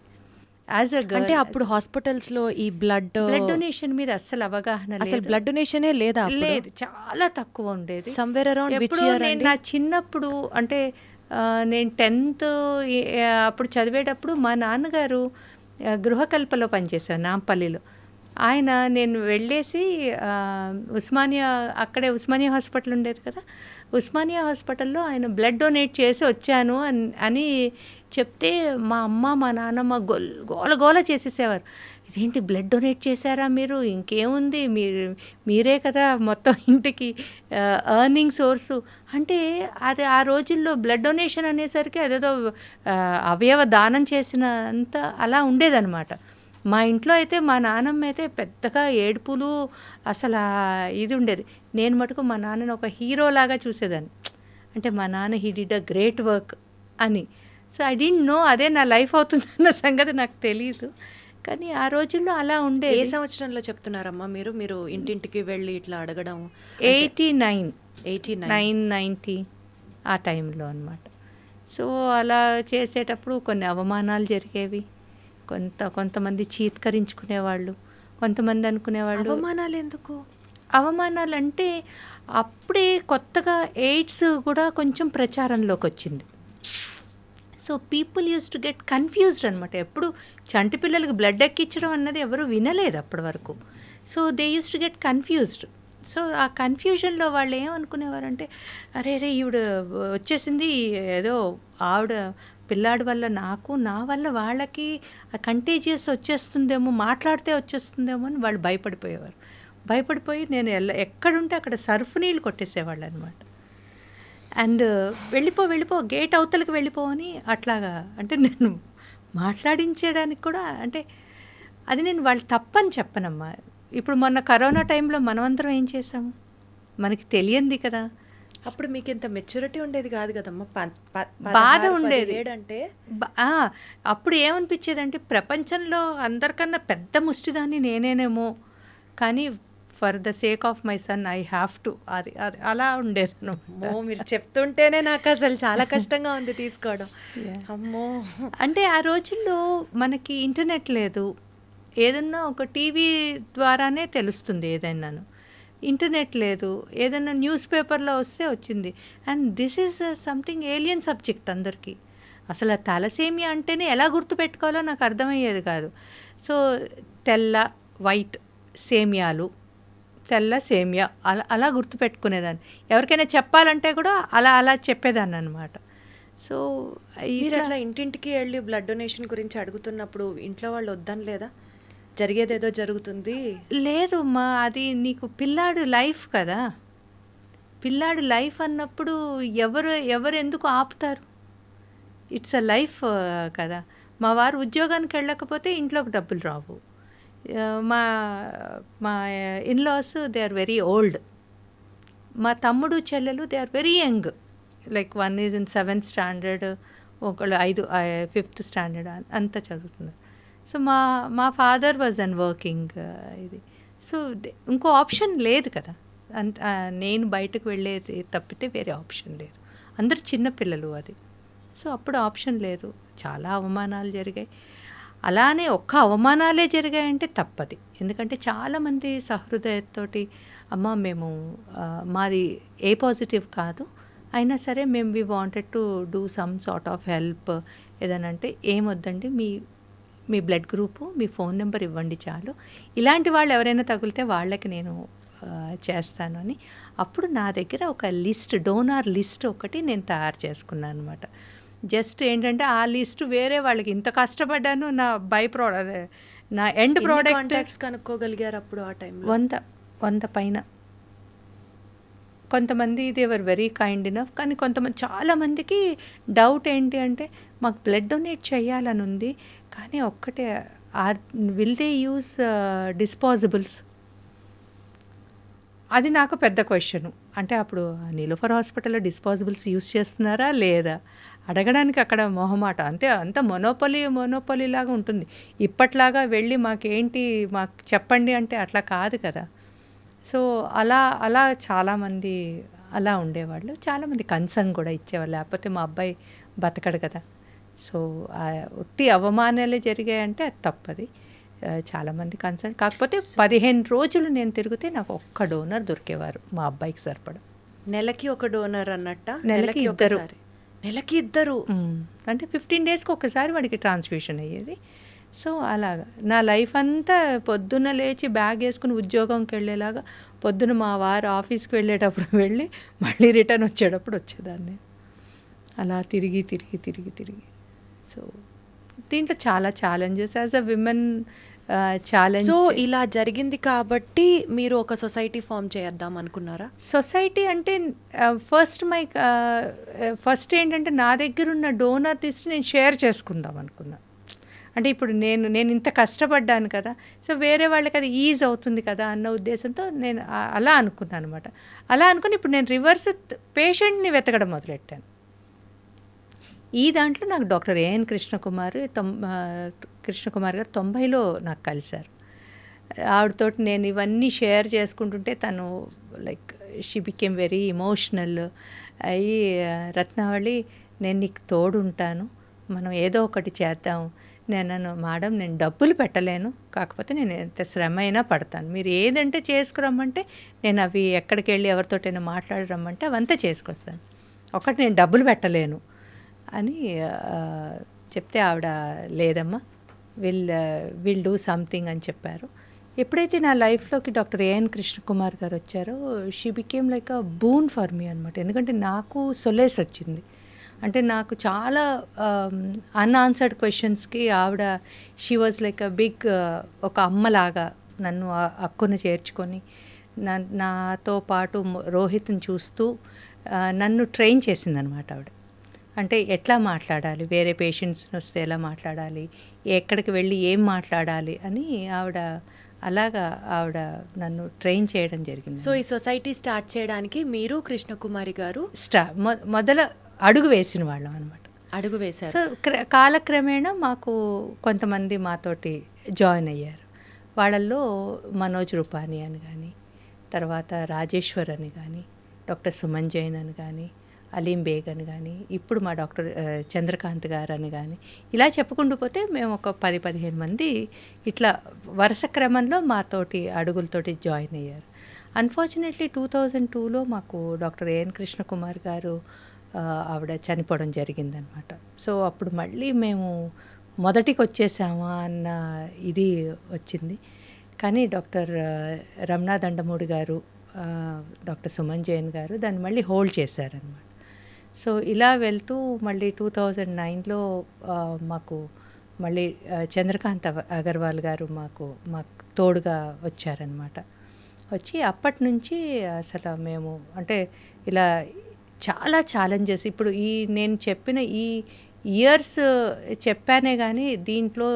యాజ్ అ గర్ల్ అంటే అప్పుడు హాస్పిటల్స్లో ఈ బ్లడ్ డొనేషన్ మీద అస్సలు అవగాహన అసలు బ్లడ్ డొనేషనే లేదా? లేదు, చాలా తక్కువ ఉండేది. సమ్వేర్ అరౌండ్ విచ్ ఇయర్ అండి? నా చిన్నప్పుడు అంటే నేను 10th అప్పుడు చదివేటప్పుడు మా నాన్నగారు గృహకల్పలో పనిచేశారు నాంపల్లిలో. ఆయన నేను వెళ్ళేసి ఉస్మానియా, అక్కడే ఉస్మానియా హాస్పిటల్ ఉండేది కదా, ఉస్మానియా హాస్పిటల్లో ఆయన బ్లడ్ డొనేట్ చేసి వచ్చాను అని చెప్తే మా అమ్మ మా నాన్నమ్మ గోల గోల చేసేసేవారు. ఇదేంటి బ్లడ్ డొనేట్ చేశారా మీరు, ఇంకేముంది మీరే కదా మొత్తం ఇంటికి ఎర్నింగ్ సోర్సు అంటే. అది ఆ రోజుల్లో బ్లడ్ డొనేషన్ అనేసరికి అదేదో అవయవ దానం చేసిన అంత అలా ఉండేదన్నమాట. మా ఇంట్లో అయితే మా నాన్నమ్మ అయితే పెద్దగా ఏడుపులు అసలు ఇది ఉండేది. నేను మటుకు మా నాన్నని ఒక హీరోలాగా చూసేదాన్ని. అంటే మా నాన్న he did a great work అని. సో ఐ డింట్ నో అదే నా లైఫ్ అవుతుందన్న సంగతి నాకు తెలియదు. కానీ ఆ రోజుల్లో అలా ఏ ఉండేది. సంవత్సరంలో చెప్తున్నారమ్మా మీరు ఇంటింటికి వెళ్ళి ఇట్లా అడగడం? 89, 89. 990 ఆ టైంలో అనమాట. సో అలా చేసేటప్పుడు కొన్ని అవమానాలు జరిగేవి. కొంతమంది చీత్కరించుకునేవాళ్ళు, కొంతమంది అనుకునేవాళ్ళు. అవమానాలు ఎందుకు? అవమానాలు అంటే అప్పుడే కొత్తగా ఎయిడ్స్ కూడా కొంచెం ప్రచారంలోకి వచ్చింది. So people use to get confused అనమాట. ఎప్పుడు చంటి పిల్లలకి బ్లడ్ ఎక్కించడం అన్నది ఎవరు వినలేదు అప్పటి వరకు. So they use to get confused. So ఆ కన్ఫ్యూజన్లో వాళ్ళు ఏమనుకునేవారంటే, అరే ఈవిడ వచ్చేసింది, ఏదో ఆవిడ పిల్లాడి వల్ల నాకు, నా వల్ల వాళ్ళకి కంటేజియస్ వచ్చేస్తుందేమో, మాట్లాడితే వచ్చేస్తుందేమో అని వాళ్ళు భయపడిపోయేవారు. భయపడిపోయి నేను ఎక్కడుంటే అక్కడ సర్ఫ్ నీళ్ళు కొట్టేసేవాళ్ళు అనమాట. అండ్ వెళ్ళిపో గేట్ అవతలకి వెళ్ళిపో అని అట్లాగా. అంటే నేను మాట్లాడించడానికి కూడా, అంటే అది నేను వాళ్ళు తప్పని చెప్పనమ్మా. ఇప్పుడు మొన్న కరోనా టైంలో మనమందరం ఏం చేసాము, మనకి తెలియంది కదా. అప్పుడు మీకు ఇంత మెచ్యూరిటీ ఉండేది కాదు కదమ్మా. బాధ ఉండేది అంటే అప్పుడు ఏమనిపించేదంటే ప్రపంచంలో అందరికన్నా పెద్ద ముష్టిదాన్ని నేనేనేమో, కానీ for the sake of my son I have to, అది అది అలా ఉండేది. మీరు చెప్తుంటేనే నాకు అసలు చాలా కష్టంగా ఉంది తీసుకోవడం. అమ్మో, అంటే ఆ రోజుల్లో మనకి ఇంటర్నెట్ లేదు, ఏదన్నా ఒక టీవీ ద్వారానే తెలుస్తుంది ఏదైనాను. ఇంటర్నెట్ లేదు, ఏదైనా న్యూస్ పేపర్లో వస్తే వచ్చింది. And this is something alien subject అందరికీ. అసలు థాలసేమియా అంటేనే ఎలా గుర్తుపెట్టుకోవాలో నాకు అర్థమయ్యేది కాదు. సో తెల్ల వైట్ సేమియాలు, తెల్ల సేమియా అలా అలా గుర్తుపెట్టుకునేదాన్ని. ఎవరికైనా చెప్పాలంటే కూడా అలా అలా చెప్పేదాన్ని అనమాట. సో మీరు అట్లా ఇంటింటికి వెళ్ళి బ్లడ్ డొనేషన్ గురించి అడుగుతున్నప్పుడు ఇంట్లో వాళ్ళు వద్దని లేదా? జరిగేదేదో జరుగుతుంది. లేదు మా, అది నీకు పిల్లాడు లైఫ్ కదా. పిల్లాడు లైఫ్ అన్నప్పుడు ఎవరు ఎందుకు ఆపుతారు? ఇట్స్ అ లైఫ్ కదా. మా వారు ఉద్యోగానికి వెళ్ళకపోతే ఇంట్లోకి డబ్బులు రావు. మా మా in laws they are very old. మా తమ్ముడు చెల్లెలు they are very young. Like one is in 7th standard, ఒకళ్ళు 5th స్టాండర్డ్ అంతా చదువుతున్నారు. సో మా ఫాదర్ వాజ్ అన్ వర్కింగ్ ఇది. సో ఇంకో ఆప్షన్ లేదు కదా. నేను బయటకు వెళ్ళేది తప్పితే వేరే ఆప్షన్ లేదు. అందరూ చిన్నపిల్లలు అది. సో అప్పుడు ఆప్షన్ లేదు. చాలా అవమానాలు జరిగాయి. అలానే ఒక్క అవమానాలే జరిగాయంటే తప్పది. ఎందుకంటే చాలామంది సహృదయతోటి, అమ్మ మేము మాది ఏ పాజిటివ్ కాదు, అయినా సరే మేము we wanted to do some sort of help. ఏదనంటే ఏమొద్దండి, మీ బ్లడ్ గ్రూపు, మీ ఫోన్ నెంబర్ ఇవ్వండి చాలు, ఇలాంటి వాళ్ళు ఎవరైనా తగిలితే వాళ్ళకి నేను చేస్తాను అని. అప్పుడు నా దగ్గర ఒక లిస్ట్, డోనార్ లిస్ట్ ఒకటి నేను తయారు చేసుకున్నాను అనమాట. జస్ట్ ఏంటంటే ఆ లిస్ట్ వేరే వాళ్ళకి ఇంత కష్టపడ్డాను, నా నా ఎండ్ ప్రోడక్ట్ కనుక్కోగలిగారు అప్పుడు ఆ టైంలో? 100 పైన. కొంతమంది దేవర్ వెరీ కైండ్ ఇనఫ్. కానీ కొంతమంది, చాలామందికి డౌట్ ఏంటి అంటే, మాకు బ్లడ్ డొనేట్ చేయాలని ఉంది, కానీ ఒక్కటే విల్ దే యూస్ డిస్పోజబుల్స్? అది నాకు పెద్ద క్వశ్చను. అంటే అప్పుడు నీలోఫర్ హాస్పిటల్లో డిస్పోజబుల్స్ యూస్ చేస్తున్నారా లేదా అడగడానికి అక్కడ మొహమాట. అంత మొనోపలి లాగా ఉంటుంది. ఇప్పట్లాగా వెళ్ళి మాకేంటి మాకు చెప్పండి అంటే అట్లా కాదు కదా. సో అలా చాలామంది అలా ఉండేవాళ్ళు. చాలామంది కన్సర్న్ కూడా ఇచ్చేవాళ్ళు, లేకపోతే మా అబ్బాయి బతకడు కదా. సో ఒట్టి అవమానాలే జరిగాయంటే అది తప్పది. చాలామంది కన్సర్న్. కాకపోతే 15 రోజులు నేను తిరిగితే నాకు ఒక్క డోనర్ దొరికేవారు మా అబ్బాయికి సరిపడా. నెలకి ఒక డోనర్ అన్నట్ట? నెలకి ఇద్దరు. నెలకి ఇద్దరు అంటే 15 డేస్కి ఒకసారి వాడికి ట్రాన్స్ఫ్యూషన్ అయ్యేది. సో అలాగా నా లైఫ్ అంతా పొద్దున్న లేచి బ్యాగ్ వేసుకుని ఉద్యోగంకి వెళ్ళేలాగా, పొద్దున మా వారు ఆఫీస్కి వెళ్ళేటప్పుడు వెళ్ళి మళ్ళీ రిటర్న్ వచ్చేటప్పుడు వచ్చేదాన్ని. అలా తిరిగి తిరిగి తిరిగి తిరిగి. సో దీంట్లో చాలా challenges as a women challenge. So ఇలా జరిగింది కాబట్టి మీరు ఒక సొసైటీ ఫామ్ చేద్దాం అనుకున్నారా? సొసైటీ అంటే ఫస్ట్ ఏంటంటే నా దగ్గర ఉన్న డోనర్ లిస్ట్ నేను షేర్ చేసుకుందాం అనుకున్నా. అంటే ఇప్పుడు నేను ఇంత కష్టపడ్డాను కదా, సో వేరే వాళ్ళకి అది ఈజ్ అవుతుంది కదా అన్న ఉద్దేశంతో నేను అలా అనుకున్నాను అనమాట. అలా అనుకుని ఇప్పుడు నేను రివర్స్ పేషెంట్ని వెతకడం మొదలెట్టాను. ఈ దాంట్లో నాకు డాక్టర్ ఏఎన్ కృష్ణకుమార్ గారు 90లో నాకు కలిశారు. ఆవిడతోటి నేను ఇవన్నీ షేర్ చేసుకుంటుంటే తను like she became very emotional అయ్యి, రత్నావళి నేను నీకు తోడుంటాను, మనం ఏదో ఒకటి చేద్దాం. మేడం నేను డబ్బులు పెట్టలేను, కాకపోతే నేను ఎంత శ్రమ అయినా పడతాను, మీరు ఏదంటే చేసుకురమ్మంటే నేను అవి ఎక్కడికి వెళ్ళి ఎవరితోటైనా మాట్లాడరమ్మంటే అవంతా చేసుకొస్తాను, ఒకటి నేను డబ్బులు పెట్టలేను అని చెప్తే ఆవిడ లేదమ్మా విల్ డూ సంథింగ్ అని చెప్పారు. ఎప్పుడైతే నా లైఫ్లోకి డాక్టర్ ఏఎన్ కృష్ణకుమార్ గారు వచ్చారో she became like a boon for me అనమాట. ఎందుకంటే నాకు సొలేస్ వచ్చింది. అంటే నాకు చాలా అన్ఆన్సర్డ్ క్వశ్చన్స్కి ఆవిడ she was like a big ఒక అమ్మలాగా నన్ను అక్కున చేర్చుకొని నాతో పాటు రోహిత్ని చూస్తూ నన్ను ట్రైన్ చేసిందనమాట ఆవిడ. అంటే ఎట్లా మాట్లాడాలి, వేరే పేషెంట్స్ వస్తే ఎలా మాట్లాడాలి, ఎక్కడికి వెళ్ళి ఏం మాట్లాడాలి అని ఆవిడ నన్ను ట్రైన్ చేయడం జరిగింది. సో ఈ సొసైటీ స్టార్ట్ చేయడానికి మీరు కృష్ణకుమారి గారు మొదల అడుగు వేసిన వాళ్ళం అనమాట. అడుగు వేశారు. సో కాలక్రమేణా మాకు కొంతమంది మాతోటి జాయిన్ అయ్యారు. వాళ్ళల్లో మనోజ్ రూపాని అని కానీ, తర్వాత రాజేశ్వర్ అని కానీ, డాక్టర్ సుమన్ జైన్ అని కానీ, అలీం బేగ్ అని కానీ, ఇప్పుడు మా డాక్టర్ చంద్రకాంత్ గారు అని కానీ, ఇలా చెప్పుకుంటూ పోతే మేము ఒక 10-15 మంది ఇట్లా వరుస క్రమంలో మాతోటి అడుగులతోటి జాయిన్ అయ్యారు. అన్ఫార్చునేట్లీ 2002లో మాకు డాక్టర్ ఏఎన్ కృష్ణకుమార్ గారు ఆవిడ చనిపోవడం జరిగిందనమాట. సో అప్పుడు మళ్ళీ మేము మొదటికి వచ్చేసామా అన్న ఇది వచ్చింది. కానీ డాక్టర్ రమణా దండమూడి గారు, డాక్టర్ సుమన్ జైన్ గారు దాన్ని మళ్ళీ హోల్డ్ చేశారనమాట. సో ఇలా వెళ్తూ మళ్ళీ 2009లో మాకు మళ్ళీ చంద్రకాంత్ అగర్వాల్ గారు మాకు తోడుగా వచ్చారనమాట. వచ్చి అప్పటి నుంచి అసలు మేము అంటే ఇలా చాలా ఛాలెంజెస్, ఇప్పుడు నేను చెప్పిన ఈ ఇయర్స్ చెప్పానే కానీ దీంట్లో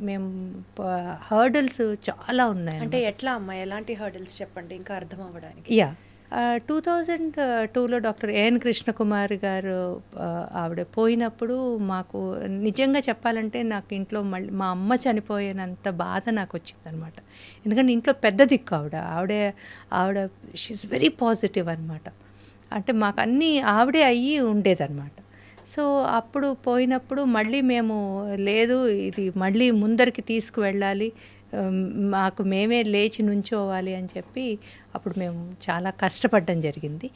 మేము హర్డల్స్ చాలా ఉన్నాయి. అంటే ఎట్లా అమ్మా, ఎలాంటి హర్డల్స్ చెప్పండి ఇంకా అర్థం అవ్వడానికి. 2002లో డాక్టర్ ఏఎన్ కృష్ణకుమార్ గారు ఆవిడ పోయినప్పుడు మాకు నిజంగా చెప్పాలంటే నాకు ఇంట్లో మళ్ళీ మా అమ్మ చనిపోయినంత బాధ నాకు వచ్చిందనమాట. ఎందుకంటే ఇంట్లో పెద్ద దిక్కు ఆవిడ షీఈస్ వెరీ పాజిటివ్ అనమాట. అంటే మాకు అన్నీ ఆవిడే అయ్యి ఉండేదన్నమాట. సో అప్పుడు పోయినప్పుడు మళ్ళీ మేము లేదు ఇది మళ్ళీ ముందరికి తీసుకువెళ్ళాలి, మాకు మేమే లేచి నుంచోవాలి అని చెప్పి అప్పుడు మేము చాలా కష్టపడడం జరిగింది.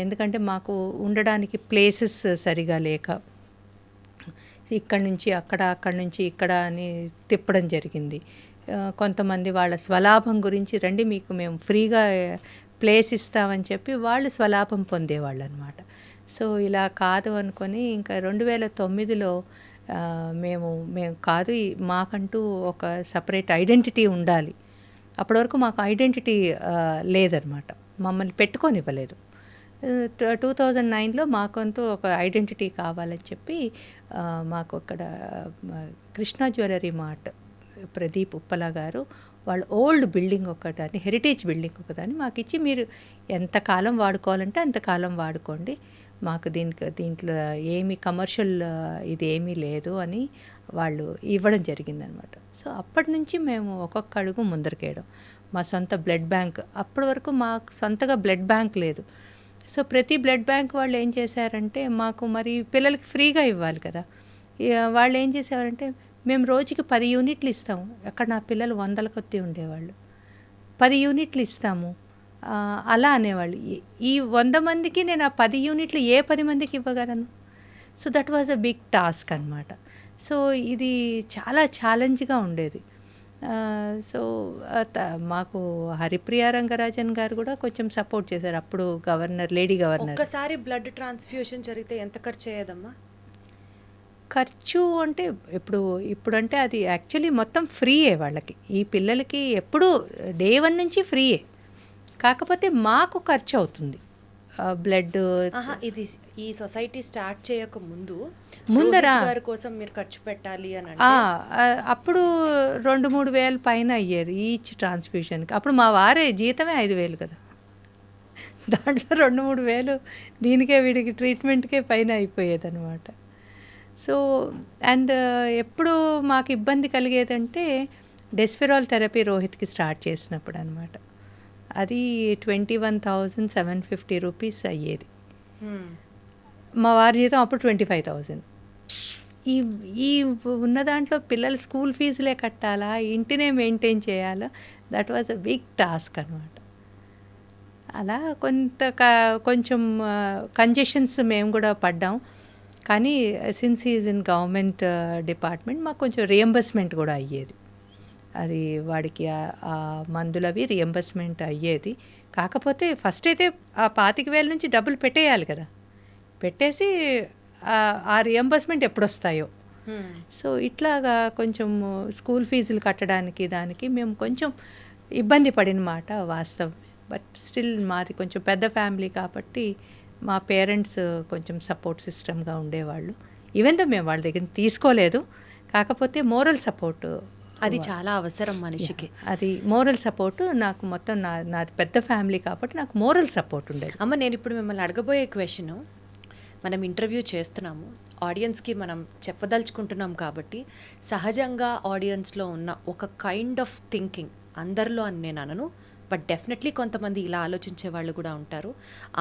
ఎందుకంటే మాకు ఉండడానికి ప్లేసెస్ సరిగా లేక ఇక్కడి నుంచి అక్కడ, అక్కడి నుంచి ఇక్కడ అని తిప్పడం జరిగింది. కొంతమంది వాళ్ళ స్వలాభం గురించి రండి మీకు మేము ఫ్రీగా ప్లేస్ ఇస్తామని చెప్పి వాళ్ళు స్వలాభం పొందేవాళ్ళు అనమాట. సో ఇలా కాదు అనుకొని ఇంకా 2009లో మేము కాదు, మాకంటూ ఒక సపరేట్ ఐడెంటిటీ ఉండాలి. అప్పటి వరకు మాకు ఐడెంటిటీ లేదనమాట, మమ్మల్ని పెట్టుకోనివ్వలేదు. 2009లో మాకంటూ ఒక ఐడెంటిటీ కావాలని చెప్పి మాకు అక్కడ కృష్ణా జ్యువెలరీ మార్ట్ ప్రదీప్ ఉప్పల గారు వాళ్ళు ఓల్డ్ బిల్డింగ్ ఒకదాన్ని, హెరిటేజ్ బిల్డింగ్ ఒకదాన్ని మాకు ఇచ్చి మీరు ఎంతకాలం వాడుకోవాలంటే అంతకాలం వాడుకోండి, మాకు దీంట్లో ఏమీ కమర్షియల్ ఇది ఏమీ లేదు అని వాళ్ళు ఇవ్వడం జరిగిందనమాట. సో అప్పటి నుంచి మేము ఒక్కొక్క అడుగు ముందరికేయడం. మా సొంత బ్లడ్ బ్యాంక్, అప్పటి వరకు మాకు సొంతగా బ్లడ్ బ్యాంక్ లేదు. సో ప్రతి బ్లడ్ బ్యాంక్ వాళ్ళు ఏం చేశారంటే మాకు మరి పిల్లలకి ఫ్రీగా ఇవ్వాలి కదా, వాళ్ళు ఏం చేసేవారంటే మేము రోజుకి 10 యూనిట్లు ఇస్తాము. అక్కడ నా పిల్లలు 100 కొద్దీ ఉండేవాళ్ళు. 10 యూనిట్లు ఇస్తాము అలా అనేవాళ్ళు. ఈ 100 మందికి నేను ఆ 10 యూనిట్లు ఏ 10 మందికి ఇవ్వగలను? So that was a big task అనమాట. సో ఇది చాలా ఛాలెంజ్గా ఉండేది. సో మాకు హరిప్రియ రంగరాజన్ గారు కూడా కొంచెం సపోర్ట్ చేశారు, అప్పుడు గవర్నర్, లేడీ గవర్నర్. ఒక్కసారి బ్లడ్ ట్రాన్స్ఫ్యూషన్ జరిగితే ఎంత ఖర్చు అయ్యేదమ్మా? ఖర్చు అంటే ఇప్పుడంటే అది యాక్చువల్లీ మొత్తం ఫ్రీయే వాళ్ళకి, ఈ పిల్లలకి ఎప్పుడు డే 1 నుంచి ఫ్రీయే. కాకపోతే మాకు ఖర్చు అవుతుంది బ్లడ్. ఇది ఈ సొసైటీ స్టార్ట్ చేయక ముందర గారి కోసం మీరు ఖర్చు పెట్టాలి అని అప్పుడు 2-3 వేలు పైన అయ్యేది ఈచ్ ట్రాన్స్ఫ్యూషన్కి. అప్పుడు మా వారే జీతమే 5,000 కదా, దాంట్లో 2-3 వేలు దీనికే వీడికి ట్రీట్మెంట్కే పైన అయిపోయేది అనమాట. సో అండ్ ఎప్పుడు మాకు ఇబ్బంది కలిగేదంటే డెస్ఫెరాల్ థెరపీ రోహిత్కి స్టార్ట్ చేసినప్పుడు అనమాట. అది 21,750 రూపీస్ అయ్యేది. మా వారి జీతం అప్పుడు 25,000. ఈ ఉన్న దాంట్లో పిల్లల స్కూల్ ఫీజులే కట్టాలా, ఇంటినే మెయింటైన్ చేయాలా, that was a big task అనమాట. అలా కొంచెం కంజెషన్స్ మేము కూడా పడ్డాం. కానీ since is in government department మాకు కొంచెం రియంబర్స్మెంట్ కూడా అయ్యేది. అది వాడికి ఆ మందులవి రియంబర్స్మెంట్ అయ్యేది. కాకపోతే ఫస్ట్ అయితే ఆ 25,000 నుంచి డబ్బులు పెట్టేయాలి కదా, పెట్టేసి ఆ రియంబర్స్మెంట్ ఎప్పుడు వస్తాయో. సో ఇట్లాగా కొంచెం స్కూల్ ఫీజులు కట్టడానికి దానికి మేము కొంచెం ఇబ్బంది పడిన మాట వాస్తవం. బట్ స్టిల్ మాది కొంచెం పెద్ద ఫ్యామిలీ కాబట్టి మా పేరెంట్స్ కొంచెం సపోర్ట్ సిస్టమ్గా ఉండేవాళ్ళు. ఈవెన్ దో మేము వాళ్ళ దగ్గర తీసుకోలేదు, కాకపోతే మోరల్ సపోర్ట్ అది చాలా అవసరం మనిషికి. అది మోరల్ సపోర్ట్ నాకు మొత్తం నాది పెద్ద ఫ్యామిలీ కాబట్టి నాకు మోరల్ సపోర్ట్ ఉండేది. అమ్మ, నేను ఇప్పుడు మిమ్మల్ని అడగబోయే క్వశ్చన్, మనం ఇంటర్వ్యూ చేస్తున్నాము, ఆడియన్స్కి మనం చెప్పదలుచుకుంటున్నాం కాబట్టి సహజంగా ఆడియన్స్లో ఉన్న ఒక కైండ్ ఆఫ్ థింకింగ్, అందరిలో అని నేను అనను, బట్ డెఫినెట్లీ కొంతమంది ఇలా ఆలోచించే వాళ్ళు కూడా ఉంటారు.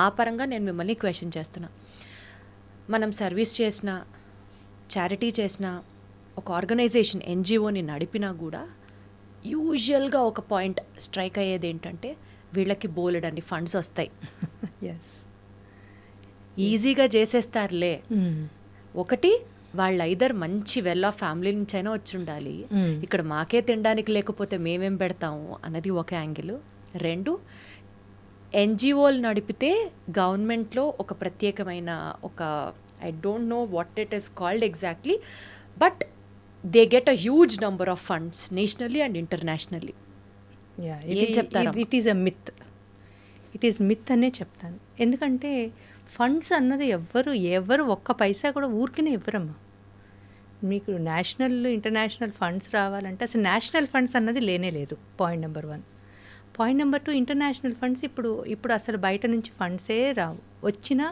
ఆ పరంగా నేను మిమ్మల్ని క్వశ్చన్ చేస్తున్నా. మనం సర్వీస్ చేసిన, చారిటీ చేసిన, ఒక ఆర్గనైజేషన్ ఎన్జిఓని నడిపినా కూడా యూజువల్గా ఒక పాయింట్ స్ట్రైక్ అయ్యేది ఏంటంటే వీళ్ళకి బోలెడన్ని ఫండ్స్ వస్తాయి, ఎస్ ఈజీగా చేసేస్తారులే. ఒకటి, వాళ్ళు ఐదర్ మంచి వెల్ ఆఫ్ ఫ్యామిలీ నుంచి అయినా వచ్చి ఉండాలి, ఇక్కడ మాకే తినడానికి లేకపోతే మేమేం పెడతాము అన్నది ఒక యాంగిల్. 2, ఎన్జిఓలు నడిపితే గవర్నమెంట్లో ఒక ప్రత్యేకమైన ఒక, I don't know what it is called exactly, but they get a huge number of funds nationally and internationally. ఏం చెప్తారు? It is a myth, it is myth అనే చెప్తాను. ఎందుకంటే ఫండ్స్ అన్నది ఎవరు ఒక్క పైసా కూడా ఊరికనే ఇవ్వరమ్మా. మీకు నేషనల్ ఇంటర్నేషనల్ ఫండ్స్ రావాలంటే అసలు నేషనల్ ఫండ్స్ అన్నది లేనే లేదు, point number 1. Point number 2, international funds ఇప్పుడు అసలు బయట నుంచి ఫండ్సే రావు. వచ్చినా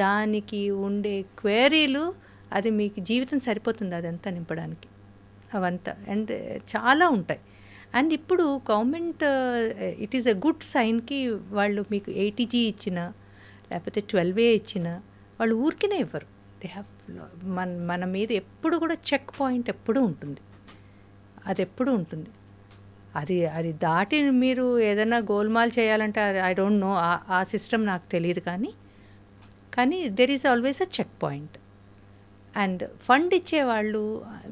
దానికి ఉండే క్వేరీలు, అది మీకు జీవితం సరిపోతుంది అదంతా నింపడానికి, అవంతా అండ్ చాలా ఉంటాయి. అండ్ ఇప్పుడు government it is a good సైన్కి వాళ్ళు మీకు 80G ఇచ్చినా లేకపోతే 12A ఇచ్చినా వాళ్ళు ఊరికినే ఇవ్వరు. దే హ్యావ్ మన మీద ఎప్పుడు కూడా చెక్ పాయింట్ ఎప్పుడూ ఉంటుంది, అది ఎప్పుడూ ఉంటుంది. అది దాటి మీరు ఏదైనా గోల్మాల్ చేయాలంటే ఐ డోంట్ నో, ఆ సిస్టమ్ నాకు తెలియదు. కానీ there is always a check point. And fund ఇచ్చేవాళ్ళు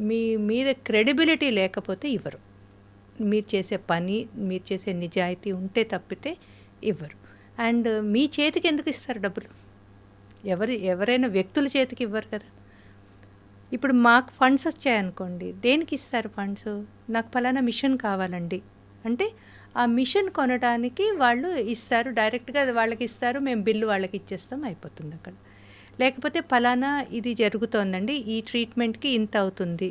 మీ మీద క్రెడిబిలిటీ లేకపోతే ఇవ్వరు. మీరు చేసే పని, మీరు చేసే నిజాయితీ ఉంటే తప్పితే ఇవ్వరు. అండ్ మీ చేతికి ఎందుకు ఇస్తారు డబ్బులు? ఎవరైనా వ్యక్తుల చేతికి ఇవ్వరు కదా. ఇప్పుడు మాకు ఫండ్స్ వచ్చాయనుకోండి, దేనికి ఇస్తారు ఫండ్స్? నాకు ఫలానా మిషన్ కావాలండి అంటే ఆ మిషన్ కొనడానికి వాళ్ళు ఇస్తారు, డైరెక్ట్గా వాళ్ళకి ఇస్తారు, మేము బిల్లు వాళ్ళకి ఇచ్చేస్తాం, అయిపోతుంది అక్కడ. లేకపోతే ఫలానా ఇది జరుగుతోందండి, ఈ ట్రీట్మెంట్కి ఇంత అవుతుంది,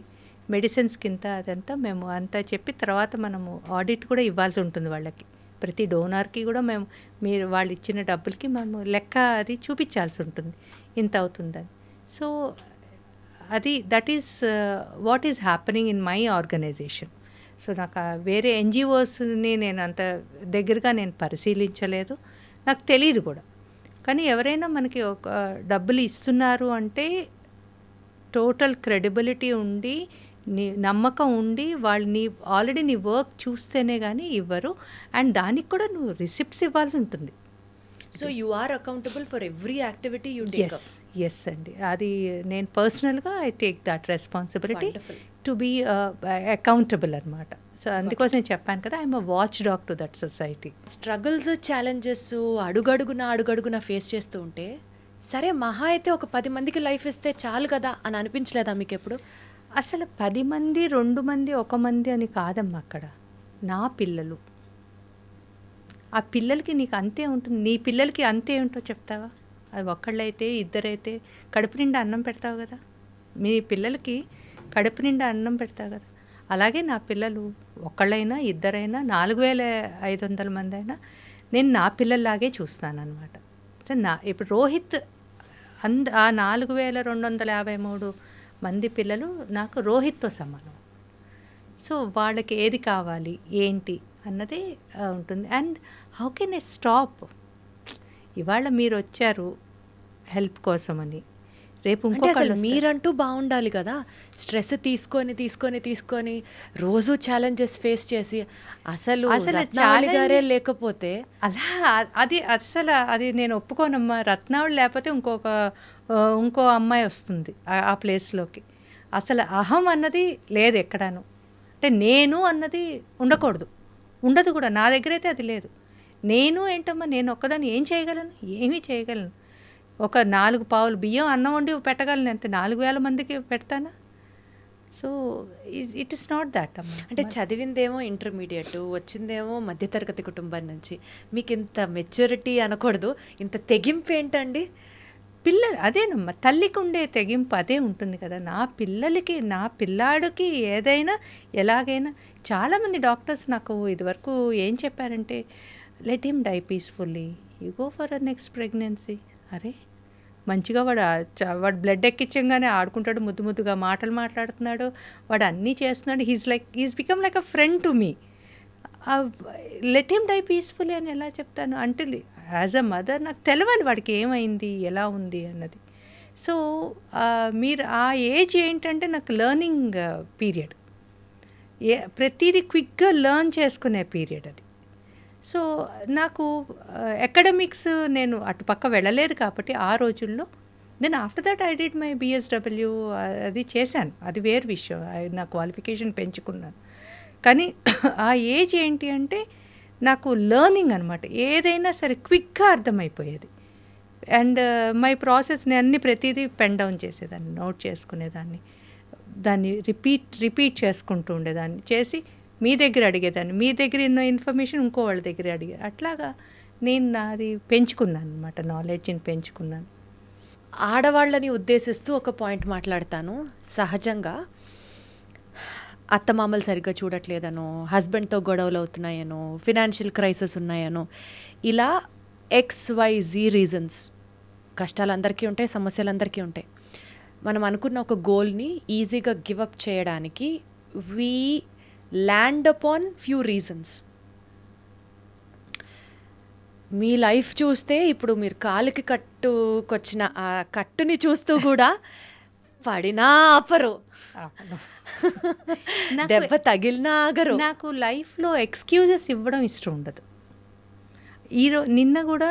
మెడిసిన్స్కి ఇంత, అదంతా మేము అంతా చెప్పి తర్వాత మనము ఆడిట్ కూడా ఇవ్వాల్సి ఉంటుంది వాళ్ళకి. ప్రతి డోనార్కి కూడా మీరు వాళ్ళు ఇచ్చిన డబ్బులకి మేము లెక్క అది చూపించాల్సి ఉంటుంది, ఇంత అవుతుందని. So that is what is happening in my organisation. సో నాకు వేరే ఎన్జిఓస్ని నేను అంత దగ్గరగా నేను పరిశీలించలేదు, నాకు తెలియదు కూడా. కానీ ఎవరైనా మనకి ఒక డబ్బులు ఇస్తున్నారు అంటే టోటల్ క్రెడిబిలిటీ ఉండి, నీ నమ్మకం ఉండి, వాళ్ళు ఆల్రెడీ నీ వర్క్ చూస్తేనే కానీ ఇవ్వరు. అండ్ దానికి కూడా నువ్వు రిసిప్ట్స్ ఇవ్వాల్సి ఉంటుంది. So you are accountable for every activity you take yes yes అండి, అది నేను పర్సనల్గా I take that responsibility Wonderful. To be accountable అనమాట. సో అందుకోసం నేను చెప్పాను కదా, I'm a watchdog to that society. Struggles challenges అడుగడుగున ఫేస్ చేస్తూ ఉంటే సరే మహా అయితే ఒక 10 మందికి లైఫ్ ఇస్తే చాలు కదా అని అనిపించలేదా మీకు ఎప్పుడు? అసలు 10 మంది 2 మంది 1 మంది అని కాదమ్మా, అక్కడ నా పిల్లలు, ఆ పిల్లలకి నీకు అంతే ఉంటుంది, నీ పిల్లలకి అంతే ఏంటో చెప్తావా? అది ఒక్కళ్ళైతే ఇద్దరైతే కడుపు నిండా అన్నం పెడతావు కదా, మీ పిల్లలకి కడుపు నిండా అన్నం పెడతావు కదా. అలాగే నా పిల్లలు ఒకళ్ళైనా ఇద్దరైనా 4500 మంది అయినా నేను నా పిల్లల్లాగే చూస్తాను అనమాట. సో ఇప్పుడు రోహిత్ ఆ 4253 మంది పిల్లలు నాకు రోహిత్తో సమానం. సో వాళ్ళకి ఏది కావాలి ఏంటి అన్నది ఉంటుంది. And how can I stop? ఇవాళ మీరు వచ్చారు హెల్ప్ కోసమని, రేపు అంటే అసలు ఇంకొకళ్ళు మీరంటూ బాగుండాలి కదా, స్ట్రెస్ తీసుకొని రోజు ఛాలెంజెస్ ఫేస్ చేసి అసలు రత్నావళి గారే లేకపోతే అలా అది నేను ఒప్పుకోనమ్మా. రత్నావళి లేకపోతే ఇంకో అమ్మాయి వస్తుంది ఆ ప్లేస్లోకి. అసలు అహం అన్నది లేదు ఎక్కడాను. అంటే నేను అన్నది ఉండదు కూడా. నా దగ్గర అయితే అది లేదు. నేను ఏంటమ్మా, నేను ఒక్కదాన్ని ఏం చేయగలను? ఏమీ చేయగలను. ఒక 4 పావులు బియ్యం అన్నం వండి పెట్టగలను, అంతే. 4000 మందికి పెడతానా? So it is not that అమ్మా. అంటే చదివిందేమో ఇంటర్మీడియట్, వచ్చిందేమో మధ్యతరగతి కుటుంబం నుంచి, మీకు ఇంత మెచ్యూరిటీ అనకూడదు, ఇంత తెగింపు ఏంటండి? అదేనమ్మా, తల్లికి ఉండే తెగింపు అదే ఉంటుంది కదా. నా పిల్లాడికి ఏదైనా ఎలాగైనా. చాలామంది డాక్టర్స్ నాకు ఇదివరకు ఏం చెప్పారంటే, let him die peacefully, you go for a next pregnancy. అరే మంచిగా వాడు బ్లడ్ ఎక్కించగానే ఆడుకుంటాడు, ముద్దుగా మాటలు మాట్లాడుతున్నాడు, వాడు అన్నీ చేస్తున్నాడు. He's become like a friend to me. Let him die peacefully అని ఎలా చెప్తాను? అంటే యాజ్ అ మదర్ నాకు తెలవాలి వాడికి ఏమైంది, ఎలా ఉంది అన్నది. సో మీరు ఆ ఏజ్ ఏంటంటే నాకు లెర్నింగ్ పీరియడ్, ప్రతిదీ క్విక్గా లెర్న్ చేసుకునే పీరియడ్ అది. సో నాకు అకాడమిక్స్ నేను అటుపక్క వెళ్ళలేదు కాబట్టి ఆ రోజుల్లో. Then after that I did my BSW, అది చేశాను, అది వేరు విషయం. నా క్వాలిఫికేషన్ పెంచుకున్నాను. కానీ ఆ ఏజ్ ఏంటి అంటే నాకు లెర్నింగ్ అనమాట. ఏదైనా సరే క్విక్గా అర్థమైపోయేది. అండ్ మై ప్రాసెస్ నేను ప్రతిదీ పెన్ డౌన్ చేసేదాన్ని, నోట్ చేసుకునేదాన్ని, దాన్ని రిపీట్ చేసుకుంటూ ఉండేదాన్ని. చేసి మీ దగ్గర అడిగేదాన్ని, మీ దగ్గర ఉన్న ఇన్ఫర్మేషన్ ఇంకో వాళ్ళ దగ్గర అట్లాగా నేను నాది పెంచుకున్నాను అనమాట, నాలెడ్జ్ని పెంచుకున్నాను. ఆడవాళ్ళని ఉద్దేశిస్తూ ఒక పాయింట్ మాట్లాడతాను. సహజంగా అత్తమామలు సరిగ్గా చూడట్లేదనో, హస్బెండ్తో గొడవలు అవుతున్నాయనో, ఫినాన్షియల్ క్రైసిస్ ఉన్నాయనో, ఇలా XYZ రీజన్స్, కష్టాలు అందరికీ ఉంటాయి, సమస్యలు అందరికీ ఉంటాయి. మనం అనుకున్న ఒక గోల్ని ఈజీగా గివప్ చేయడానికి we land upon few reasons. Me life చూస్తే ఇప్పుడు మీరు కాలుకి కట్టుకొచ్చిన ఆ కట్టుని చూస్తూ కూడా పడినా ఆపరు, దెబ్బ తగిలినా ఆగరు. నాకు లైఫ్లో ఎక్స్క్యూజెస్ ఇవ్వడం ఇష్టం ఉండదు. నిన్న కూడా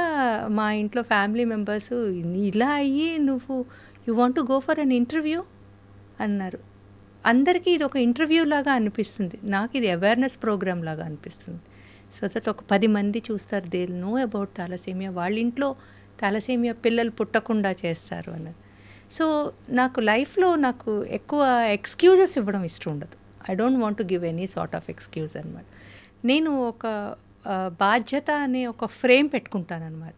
మా ఇంట్లో ఫ్యామిలీ మెంబర్స్, ఇలా అయ్యి you want to go for an interview అన్నారు. అందరికీ ఇది ఒక ఇంటర్వ్యూ లాగా అనిపిస్తుంది, నాకు ఇది అవేర్నెస్ ప్రోగ్రామ్ లాగా అనిపిస్తుంది. సో దట్ ఒక 10 మంది చూస్తారు, they will know about thalassaemia, వాళ్ళ ఇంట్లో థాలసేమియా పిల్లలు పుట్టకుండా చేస్తారు అన్నది. సో నాకు లైఫ్లో నాకు ఎక్కువ ఎక్స్క్యూజెస్ ఇవ్వడం ఇష్టం ఉండదు. I don't want to give any sort of excuse అనమాట. నేను ఒక బాధ్యత అనే ఒక ఫ్రేమ్ పెట్టుకుంటాను అనమాట.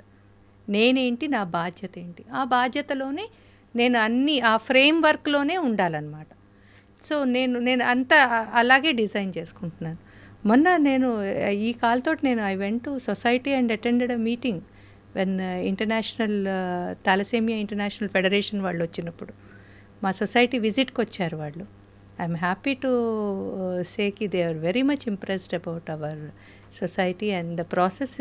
నేనేంటి, నా బాధ్యత ఏంటి, ఆ బాధ్యతలోనే నేను ఆ ఫ్రేమ్ వర్క్లోనే ఉండాలన్నమాట. సో నేను అంతా అలాగే డిజైన్ చేసుకుంటున్నాను. మొన్న నేను ఈ కాల్తోటి I went to society and attended a meeting when international thalassemia international federation వాళ్ళు వచ్చినప్పుడు మా సొసైటీ విజిట్కి వచ్చారు వాళ్ళు. ఐఎమ్ హ్యాపీ టు సే కి they are very much impressed about our society and the process,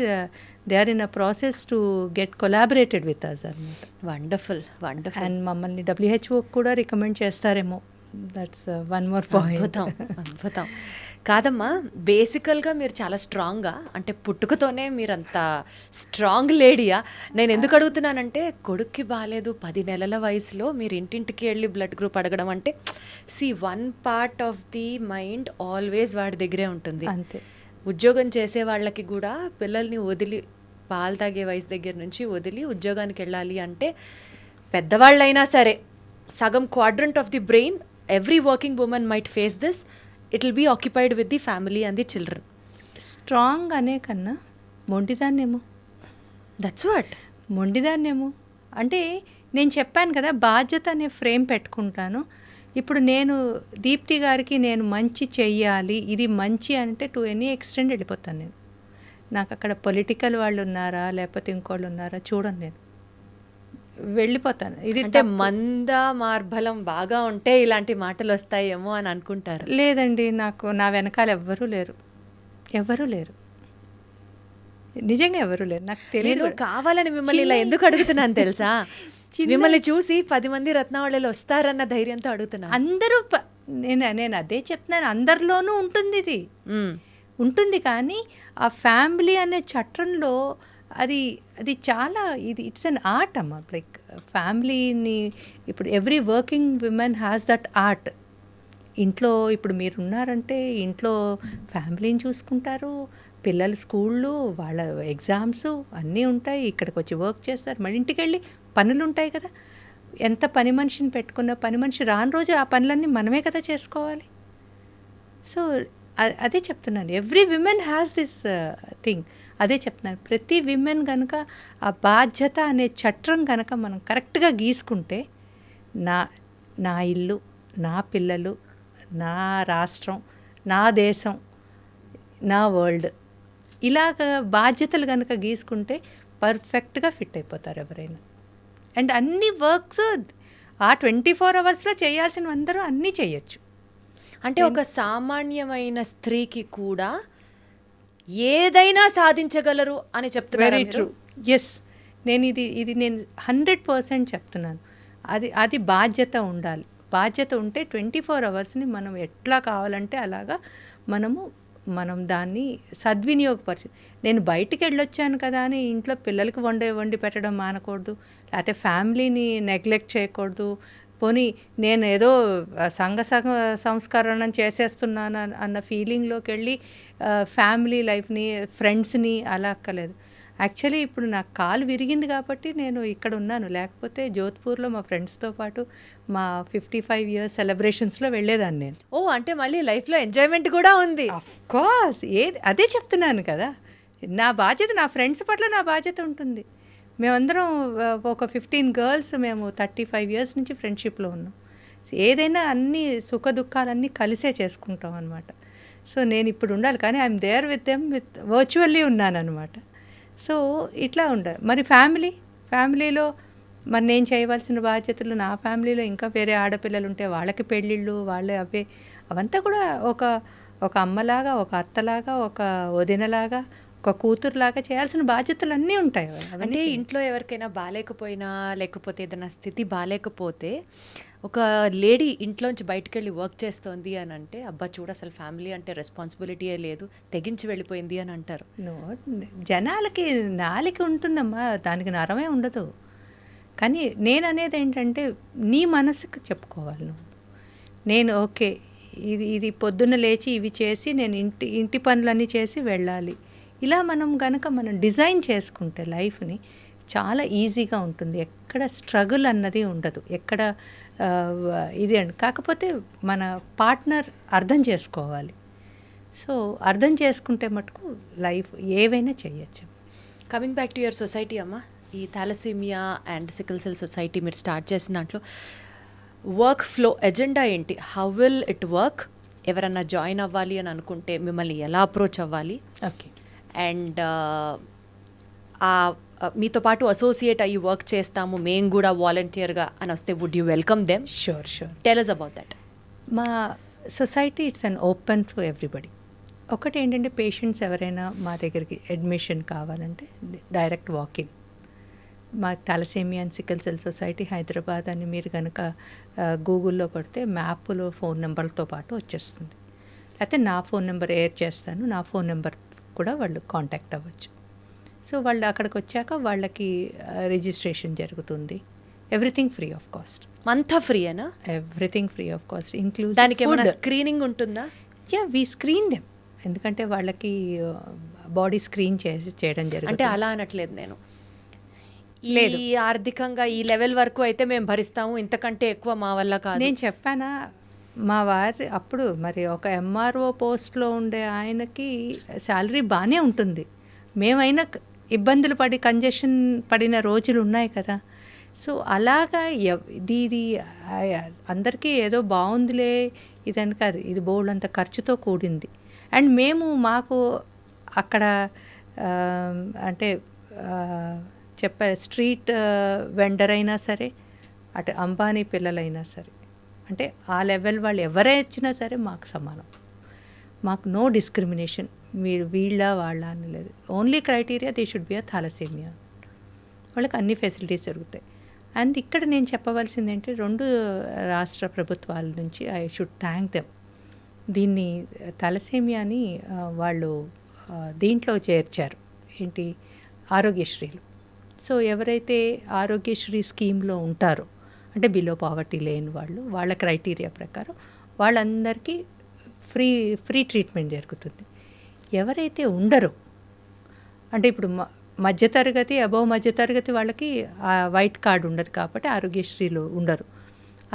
they are in a process to get collaborated with us అనమాట. Wonderful. And మమ్మల్ని WHO కూడా recommend చేస్తారేమో దట్స్ వన్ మోర్ పాయింట్. అద్భుతం, అద్భుతం. కాదమ్మా, బేసికల్గా మీరు చాలా స్ట్రాంగ్గా, అంటే పుట్టుకతోనే మీరంత స్ట్రాంగ్ లేడీయా? నేను ఎందుకు అడుగుతున్నానంటే, కొడుక్కి బాగాలేదు 10 నెలల వయసులో మీరు ఇంటింటికి వెళ్ళి బ్లడ్ గ్రూప్ అడగడం అంటే, one part of the mind always వాడి దగ్గరే ఉంటుంది. అంతే. ఉద్యోగం చేసే వాళ్ళకి కూడా పిల్లల్ని వదిలి, పాలు తాగే వయసు దగ్గర నుంచి వదిలి ఉద్యోగానికి వెళ్ళాలి అంటే, పెద్దవాళ్ళైనా సరే సగం quadrant of the brain, every working women might face this, it will be occupied with the family and the children. Strong అనే కన్నా మొండిదాన్నేమో. That's what. మొండిదాన్నేమో అంటే నేను చెప్పాను కదా, బాధ్యత అనే ఫ్రేమ్ పెట్టుకుంటాను. ఇప్పుడు నేను దీప్తి గారికి నేను మంచి చెయ్యాలి, ఇది మంచి అంటే టు ఎనీ ఎక్స్టెండ్ వెళ్ళిపోతాను నేను. నాకు అక్కడ పొలిటికల్ వాళ్ళు ఉన్నారా లేకపోతే ఇంకోళ్ళు ఉన్నారా చూడను, నేను వెళ్ళిపోతాను. ఇది అంటే మంద మార్బలం బాగా ఉంటే ఇలాంటి మాటలు వస్తాయేమో అని అనుకుంటారు. లేదండి, నాకు నా వెనకాల ఎవ్వరూ లేరు, ఎవ్వరూ లేరు, నిజంగా ఎవరూ లేరు. నాకు నేను తెలియదు. కావాలని మిమ్మల్ని ఇలా ఎందుకు అడుగుతున్నాను తెలుసా? మిమ్మల్ని చూసి 10 మంది రత్నావళిలో వస్తారన్న ధైర్యంతో అడుగుతున్నాను. అందరూ నేను అదే చెప్తున్నాను, అందరిలోనూ ఉంటుంది, ఇది ఉంటుంది. కానీ ఆ ఫ్యామిలీ అనే చట్రంలో అది చాలా ఇట్స్ అన్ ఆర్ట్ అమ్మా. లైక్ ఫ్యామిలీని ఇప్పుడు every working women has that art. ఇంట్లో ఇప్పుడు మీరు ఉన్నారంటే ఇంట్లో ఫ్యామిలీని చూసుకుంటారు, పిల్లలు స్కూళ్ళు, వాళ్ళ ఎగ్జామ్స్ అన్నీ ఉంటాయి, ఇక్కడికి వచ్చి వర్క్ చేస్తారు, మళ్ళీ ఇంటికి వెళ్ళి పనులు ఉంటాయి కదా. ఎంత పని మనిషిని పెట్టుకున్న పని మనిషి రాని రోజు ఆ పనులన్నీ మనమే కదా చేసుకోవాలి. సో అదే చెప్తున్నాను, every women has this thing. అదే చెప్తున్నాను, ప్రతి విమెన్ కనుక ఆ బాధ్యత అనే చట్రం కనుక మనం కరెక్ట్గా గీసుకుంటే, నా ఇల్లు, నా పిల్లలు, నా రాష్ట్రం, నా దేశం, నా వరల్డ్, ఇలాగ బాధ్యతలు కనుక గీసుకుంటే పర్ఫెక్ట్గా ఫిట్ అయిపోతారు ఎవరైనా. అండ్ అన్ని వర్క్స్ ఆ 24 అవర్స్లో చేయాల్సిన అందరూ అన్నీ చేయొచ్చు. అంటే ఒక సామాన్యమైన స్త్రీకి కూడా ఏదైనా సాధించగలరు అని చెప్తున్నారు. Very true. ఎస్, నేను ఇది నేను 100% చెప్తున్నాను. అది బాధ్యత ఉండాలి. బాధ్యత ఉంటే 24 అవర్స్ని మనం ఎట్లా కావాలంటే అలాగా మనం దాన్ని సద్వినియోగపరచు. నేను బయటికి వెళ్ళొచ్చాను కదా అని ఇంట్లో పిల్లలకి వండి పెట్టడం మానకూడదు, లేకపోతే ఫ్యామిలీని నెగ్లెక్ట్ చేయకూడదు. పోనీ నేను ఏదో సంస్కరణం చేసేస్తున్నాను అన్న ఫీలింగ్లోకి వెళ్ళి ఫ్యామిలీ లైఫ్ని, ఫ్రెండ్స్ని అలా అక్కలేదు. యాక్చువల్లీ ఇప్పుడు నాకు కాలు విరిగింది కాబట్టి నేను ఇక్కడ ఉన్నాను, లేకపోతే జోధ్పూర్లో మా ఫ్రెండ్స్తో పాటు మా 55 ఇయర్స్ సెలబ్రేషన్స్లో వెళ్ళేదాన్ని నేను. అంటే మళ్ళీ లైఫ్లో ఎంజాయ్మెంట్ కూడా ఉంది. అఫ్కోర్స్, అదే చెప్తున్నాను కదా, నా బాధ్యత, నా ఫ్రెండ్స్ పట్ల నా బాధ్యత ఉంటుంది. మేమందరం ఒక 15 గర్ల్స్, మేము 35 ఇయర్స్ నుంచి ఫ్రెండ్షిప్లో ఉన్నాం. ఏదైనా అన్ని సుఖ దుఃఖాలన్నీ కలిసే చేసుకుంటాం అనమాట. సో నేను ఇప్పుడు ఉండాలి, కానీ I'm there with them, virtually ఉన్నాను అనమాట. సో ఇట్లా ఉండాలి. మరి ఫ్యామిలీలో మరి నేను చేయవలసిన బాధ్యతలు, నా ఫ్యామిలీలో ఇంకా వేరే ఆడపిల్లలు ఉంటే వాళ్ళకి పెళ్ళిళ్ళు, వాళ్ళే అవంతా కూడా ఒక అమ్మలాగా, ఒక అత్తలాగా, ఒక వదినలాగా, ఒక కూతురులాగా చేయాల్సిన బాధ్యతలు అన్నీ ఉంటాయి. అంటే ఇంట్లో ఎవరికైనా బాగాలేకపోయినా, లేకపోతే ఏదైనా స్థితి బాగాలేకపోతే ఒక లేడీ ఇంట్లోంచి బయటకు వెళ్ళి వర్క్ చేస్తోంది అని అంటే, అబ్బా చూడు అసలు ఫ్యామిలీ అంటే రెస్పాన్సిబిలిటీయే లేదు, తెగించి వెళ్ళిపోయింది అని అంటారు. జనాలకి నాలిక ఉంటుందమ్మా, దానికి నరమే ఉండదు. కానీ నేను అనేది ఏంటంటే, నీ మనసుకు చెప్పుకోవాలి నువ్వు. నేను ఓకే, ఇది పొద్దున్న లేచి ఇవి చేసి నేను ఇంటి పనులన్నీ చేసి వెళ్ళాలి, ఇలా మనం డిజైన్ చేసుకుంటే లైఫ్ని చాలా ఈజీగా ఉంటుంది. ఎక్కడ స్ట్రగుల్ అన్నది ఉండదు, ఎక్కడ ఇది అండి. కాకపోతే మన పార్ట్నర్ అర్థం చేసుకోవాలి. సో అర్థం చేసుకుంటే మటుకు లైఫ్ ఏవైనా చేయొచ్చు. Coming back to your society అమ్మ, ఈ thalassemia and sickle cell society మీరు స్టార్ట్ చేసిన దాంట్లో వర్క్ ఫ్లో ఎజెండా ఏంటి? How will it work? ఎవరన్నా జాయిన్ అవ్వాలి అని అనుకుంటే మిమ్మల్ని ఎలా అప్రోచ్ అవ్వాలి? ఓకే. అండ్ మీతో పాటు అసోసియేట్ అయ్యి వర్క్ చేస్తాము మేము కూడా వాలంటీర్గా అని వస్తే would you welcome them? Sure. Tell us about that. మా సొసైటీ it's an open to everybody. ఒకటి ఏంటంటే, పేషెంట్స్ ఎవరైనా మా దగ్గరికి అడ్మిషన్ కావాలంటే డైరెక్ట్ వాకిన్. మా thalassemia and sickle cell society Hyderabad అని మీరు కనుక గూగుల్లో కొడితే మ్యాప్లో ఫోన్ నెంబర్లతో పాటు వచ్చేస్తుంది. అయితే నా ఫోన్ నెంబర్ ఏర్ చేస్తాను, నా ఫోన్ నెంబర్ కూడా వాళ్ళు కాంటాక్ట్ అవ్వచ్చు. సో వాళ్ళు అక్కడికి వచ్చాక వాళ్ళకి రిజిస్ట్రేషన్ జరుగుతుంది. Everything free of cost. అంతా ఫ్రీయేనా? Everything free of cost include. దానికి ఏమైనా స్క్రీనింగ్ ఉంటుందా? We screen them. ఎందుకంటే వాళ్ళకి బాడీ స్క్రీన్ చేయడం జరుగుతుంది. అంటే అలా అనట్లేదు నేను, లేదు. ఈ ఆర్థికంగా ఈ లెవెల్ వరకు అయితే మేము భరిస్తాము, ఇంతకంటే ఎక్కువ మా వల్ల కాదు. నేను చెప్పానా, మా వారి అప్పుడు మరి ఒక ఎంఆర్ఓ పోస్ట్లో ఉండే ఆయనకి శాలరీ బాగానే ఉంటుంది. మేమైనా ఇబ్బందులు పడి కంజెషన్ పడిన రోజులు ఉన్నాయి కదా. సో అలాగా ఇది అందరికీ ఏదో బాగుందిలే ఇదని కాదు, ఇది బోల్డ్ అంత ఖర్చుతో కూడింది. అండ్ మేము మాకు అక్కడ అంటే చెప్పారు, స్ట్రీట్ వెండర్ అయినా సరే, అటు అంబానీ పిల్లలైనా సరే, అంటే ఆ లెవెల్ వాళ్ళు ఎవరే వచ్చినా సరే మాకు సమానం. మాకు నో డిస్క్రిమినేషన్, మీరు వీళ్ళ వాళ్ళ అని లేదు. Only criteria they should be a thalassaemia. వాళ్ళకి అన్ని ఫెసిలిటీస్ దొరుకుతాయి. అండ్ ఇక్కడ నేను చెప్పవలసింది ఏంటంటే, 2 రాష్ట్ర ప్రభుత్వాల నుంచి ఐ షుడ్ థ్యాంక్ దెమ్. దీన్ని థాలసేమియాని వాళ్ళు దీంట్లో చేర్చారు, ఏంటి, ఆరోగ్యశ్రీలు. సో ఎవరైతే ఆరోగ్యశ్రీ స్కీమ్లో ఉంటారో, అంటే బిలో పావర్టీ లేని వాళ్ళు, వాళ్ళ క్రైటీరియా ప్రకారం వాళ్ళందరికీ ఫ్రీ ట్రీట్మెంట్ జరుగుతుంది. ఎవరైతే ఉండరో, అంటే ఇప్పుడు మధ్యతరగతి అబోవ్ మధ్యతరగతి వాళ్ళకి వైట్ కార్డు ఉండదు కాబట్టి ఆరోగ్యశ్రీలో ఉండరు.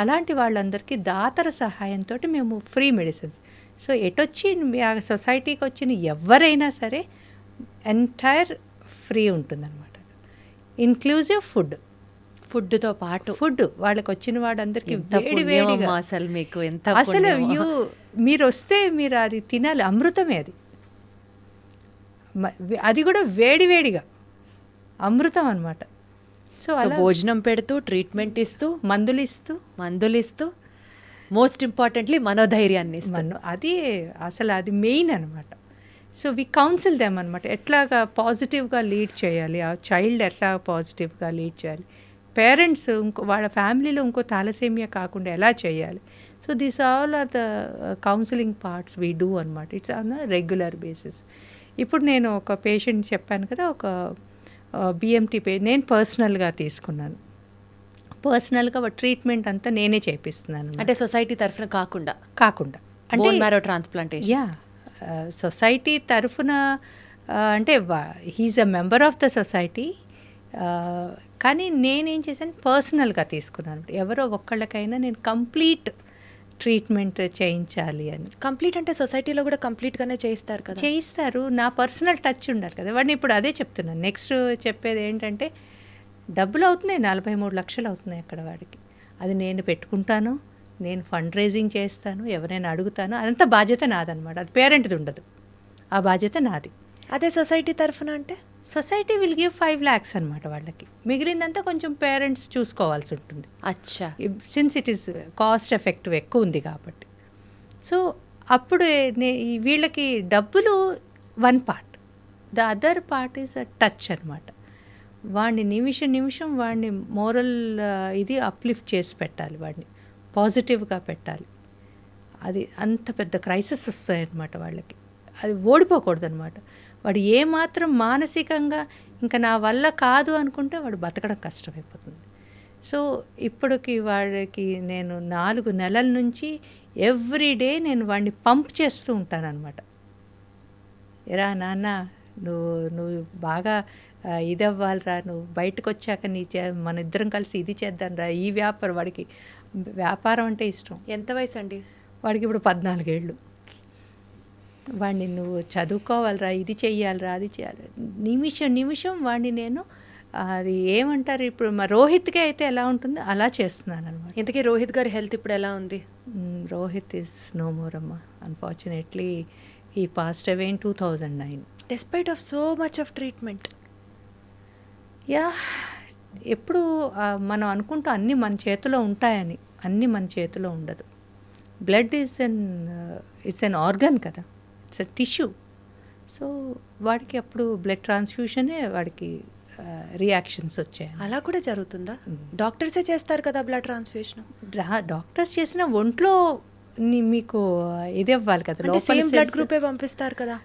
అలాంటి వాళ్ళందరికీ దాతర సహాయంతో మేము ఫ్రీ మెడిసిన్స్. సో ఎటొచ్చి ఆ సొసైటీకి వచ్చిన ఎవరైనా సరే ఎంటైర్ ఫ్రీ ఉంటుందన్నమాట. ఇన్క్లూజివ్ ఫుడ్తో పాటు వాళ్ళకి వచ్చిన వాడందరికీ వేడివేడిగా. అసలు మీకు ఎంత అసలు మీరు వస్తే మీరు అది తినాలి, అమృతమే అది. అది కూడా వేడివేడిగా అమృతం అన్నమాట. సో భోజనం పెడుతూ, ట్రీట్మెంట్ ఇస్తూ, మందులు ఇస్తూ మోస్ట్ ఇంపార్టెంట్లీ మనోధైర్యాన్ని ఇస్తాను. అది అసలు అది మెయిన్ అనమాట. సో వి కౌన్సిల్ దెమ్ అనమాట, ఎట్లాగా పాజిటివ్గా లీడ్ చేయాలి, ఆ చైల్డ్ ఎట్లా పాజిటివ్గా లీడ్ చేయాలి, పేరెంట్స్ వాళ్ళ ఫ్యామిలీలో ఇంకో థాలసేమియా కాకుండా ఎలా చేయాలి. So this all are the counselling parts we do అనమాట. It's on the regular basis. ఇప్పుడు నేను ఒక పేషెంట్ చెప్పాను కదా, ఒక బిఎంటీ నేను పర్సనల్గా తీసుకున్నాను. పర్సనల్గా ట్రీట్మెంట్ అంతా నేనే చేపిస్తున్నాను. అంటే సొసైటీ తరఫున కాకుండా అంటే బోన్ మ్యారో ట్రాన్స్ప్లాంటేషన్. సొసైటీ తరఫున అంటే he is a member of the society. కానీ నేనేం చేశాను, పర్సనల్గా తీసుకున్నాను. ఎవరో ఒక్కళ్ళకైనా నేను కంప్లీట్ ట్రీట్మెంట్ చేయించాలి అని. కంప్లీట్ అంటే సొసైటీలో కూడా కంప్లీట్గానే చేయిస్తారు కదా? చేయిస్తారు. నా పర్సనల్ టచ్ ఉండాలి కదా. వాడిని ఇప్పుడు అదే చెప్తున్నాను. నెక్స్ట్ చెప్పేది ఏంటంటే, డబ్బులు అవుతున్నాయి, 43 లక్షలు అవుతున్నాయి అక్కడ వాడికి. అది నేను పెట్టుకుంటాను, నేను ఫండ్ రైజింగ్ చేస్తాను, ఎవరైనా అడుగుతాను, అదంతా బాధ్యత నాదనమాట. అది పేరెంట్ది ఉండదు, ఆ బాధ్యత నాది. అదే సొసైటీ తరఫున అంటే సొసైటీ విల్ గివ్ 5 lakhs అనమాట వాళ్ళకి. మిగిలిందంతా కొంచెం పేరెంట్స్ చూసుకోవాల్సి ఉంటుంది. అచ్చా, since it is cost effective ఎక్కువ ఉంది కాబట్టి. సో అప్పుడు వీళ్ళకి డబ్బులు one part, the other part is a touch అనమాట. వాడిని నిమిషం వాడిని మోరల్ ఇది అప్లిఫ్ట్ చేసి పెట్టాలి, వాడిని పాజిటివ్గా పెట్టాలి. అది అంత పెద్ద క్రైసిస్ వస్తాయన్నమాట వాళ్ళకి. అది ఓడిపోకూడదు అనమాట. వాడు ఏమాత్రం మానసికంగా ఇంకా నా వల్ల కాదు అనుకుంటే వాడు బతకడం కష్టమైపోతుంది. సో ఇప్పటికి వాడికి నేను 4 నెలల నుంచి ఎవ్రీడే నేను వాడిని పంప్ చేస్తూ ఉంటానన్నమాట. ఎరా నాన్న, నువ్వు బాగా ఇది అవ్వాలిరా, నువ్వు బయటకు వచ్చాక మన ఇద్దరం కలిసి ఇది చేద్దాం రా, ఈ వాడికి వ్యాపారం అంటే ఇష్టం. ఎంత వయసు అండి వాడికి? ఇప్పుడు 14 ఏళ్ళు. వాడిని నువ్వు చదువుకోవాలిరా, ఇది చెయ్యాలిరా, అది చేయాలి, నిమిషం వాడిని నేను అది ఏమంటారు ఇప్పుడు మా రోహిత్కి అయితే ఎలా ఉంటుందో అలా చేస్తున్నాను అనమాట. ఇంతకీ రోహిత్ గారి హెల్త్ ఇప్పుడు ఎలా ఉంది? రోహిత్ ఇస్ నో మోర్ అమ్మా. Unfortunately he passed away in 2009. Despite of so much of treatment. Yeah, ఎప్పుడు మనం అనుకుంటాం అన్నీ మన చేతిలో ఉంటాయని. అన్నీ మన చేతిలో ఉండదు. బ్లడ్ ఇట్స్ అన్ ఆర్గన్ కదా, ఇట్స్ అ టిష్యూ. సో వాడికి అప్పుడు బ్లడ్ ట్రాన్స్ఫ్యూషనే వాడికి రియాక్షన్స్ వచ్చాయి. అలా కూడా జరుగుతుందా? డాక్టర్సే చేస్తారు కదా బ్లడ్ ట్రాన్స్ఫ్యూషన్. డాక్టర్స్ చేసిన ఒంట్లో మీకు ఇది అవ్వాలి కదా, అంటే సేమ్ బ్లడ్ గ్రూపే పంపిస్తారు కదా.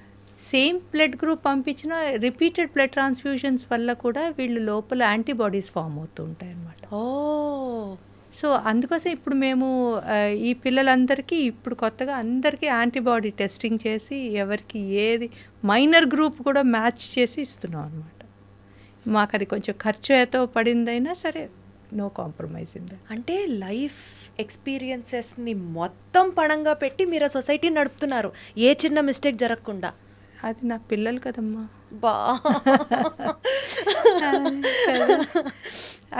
సేమ్ బ్లడ్ గ్రూప్ పంపించిన రిపీటెడ్ బ్లడ్ ట్రాన్స్ఫ్యూషన్స్ వల్ల కూడా వీళ్ళు లోపల యాంటీబాడీస్ ఫామ్ అవుతూ ఉంటాయి అన్నమాట. ఓ, సో అందుకోసం ఇప్పుడు మేము ఈ పిల్లలందరికీ ఇప్పుడు కొత్తగా అందరికీ యాంటీబాడీ టెస్టింగ్ చేసి ఎవరికి ఏది మైనర్ గ్రూప్ కూడా మ్యాచ్ చేసి ఇస్తున్నాం అనమాట. మాకు అది కొంచెం ఖర్చుతో పడిందైనా సరే నో కాంప్రమైజ్ ఇన్ దట్. అంటే లైఫ్ ఎక్స్పీరియన్సెస్ని మొత్తం పణంగా పెట్టి మీరు ఆ సొసైటీ నడుపుతున్నారు, ఏ చిన్న మిస్టేక్ జరగకుండా. అది నా పిల్లలు కదమ్మా, బా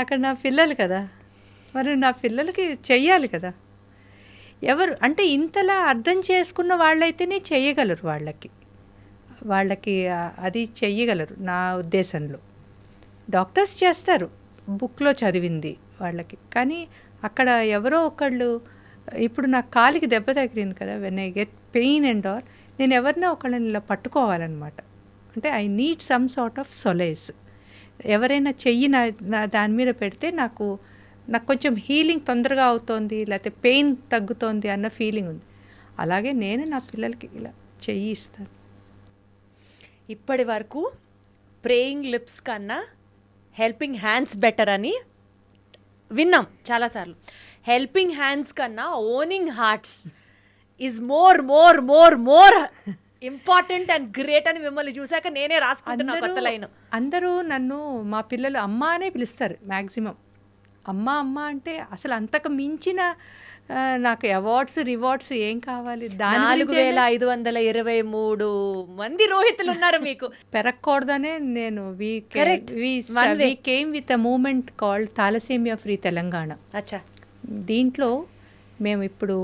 అక్కడ నా పిల్లలు కదా, మరి నా పిల్లలకి చెయ్యాలి కదా. ఎవరు అంటే ఇంతలా అర్థం చేసుకున్న వాళ్ళైతేనే చెయ్యగలరు, వాళ్ళకి అది చెయ్యగలరు నా ఉద్దేశంలో. డాక్టర్స్ చేస్తారు బుక్లో చదివింది వాళ్ళకి, కానీ అక్కడ ఎవరో ఒకళ్ళు, ఇప్పుడు నా కాలికి దెబ్బ తగిలింది కదా, when I get pain and all, నేను ఎవరినో ఒకళ్ళని ఇలా పట్టుకోవాలన్నమాట. అంటే I need some sort of solace. ఎవరైనా చెయ్యి నా దాని మీద పెడితే నాకు కొంచెం హీలింగ్ తొందరగా అవుతోంది, లేకపోతే పెయిన్ తగ్గుతోంది అన్న ఫీలింగ్ ఉంది. అలాగే నేను నా పిల్లలకి ఇలా చెయ్యి ఇస్తాను. ఇప్పటి వరకు ప్రేయింగ్ లిప్స్ కన్నా హెల్పింగ్ హ్యాండ్స్ బెటర్ అని విన్నాం చాలాసార్లు. హెల్పింగ్ హ్యాండ్స్ కన్నా owning hearts is more more more more important and great అని మిమ్మల్ని చూశాక నేనే రాసుకుంటున్నా కొత్త లైన్. అందరూ నన్ను, మా పిల్లలు అమ్మ అనే పిలుస్తారు మ్యాక్సిమం. అమ్మ అంటే అసలు అంతకు మించిన నాకు అవార్డ్స్ రివార్డ్స్ ఏం కావాలి? 4523 మంది రోహితులు ఉన్నారు మీకు. పెరగకూడదనే నేను we came with a movement called thalassemia free Telangana. అచ్చా. దీంట్లో మేము ఇప్పుడు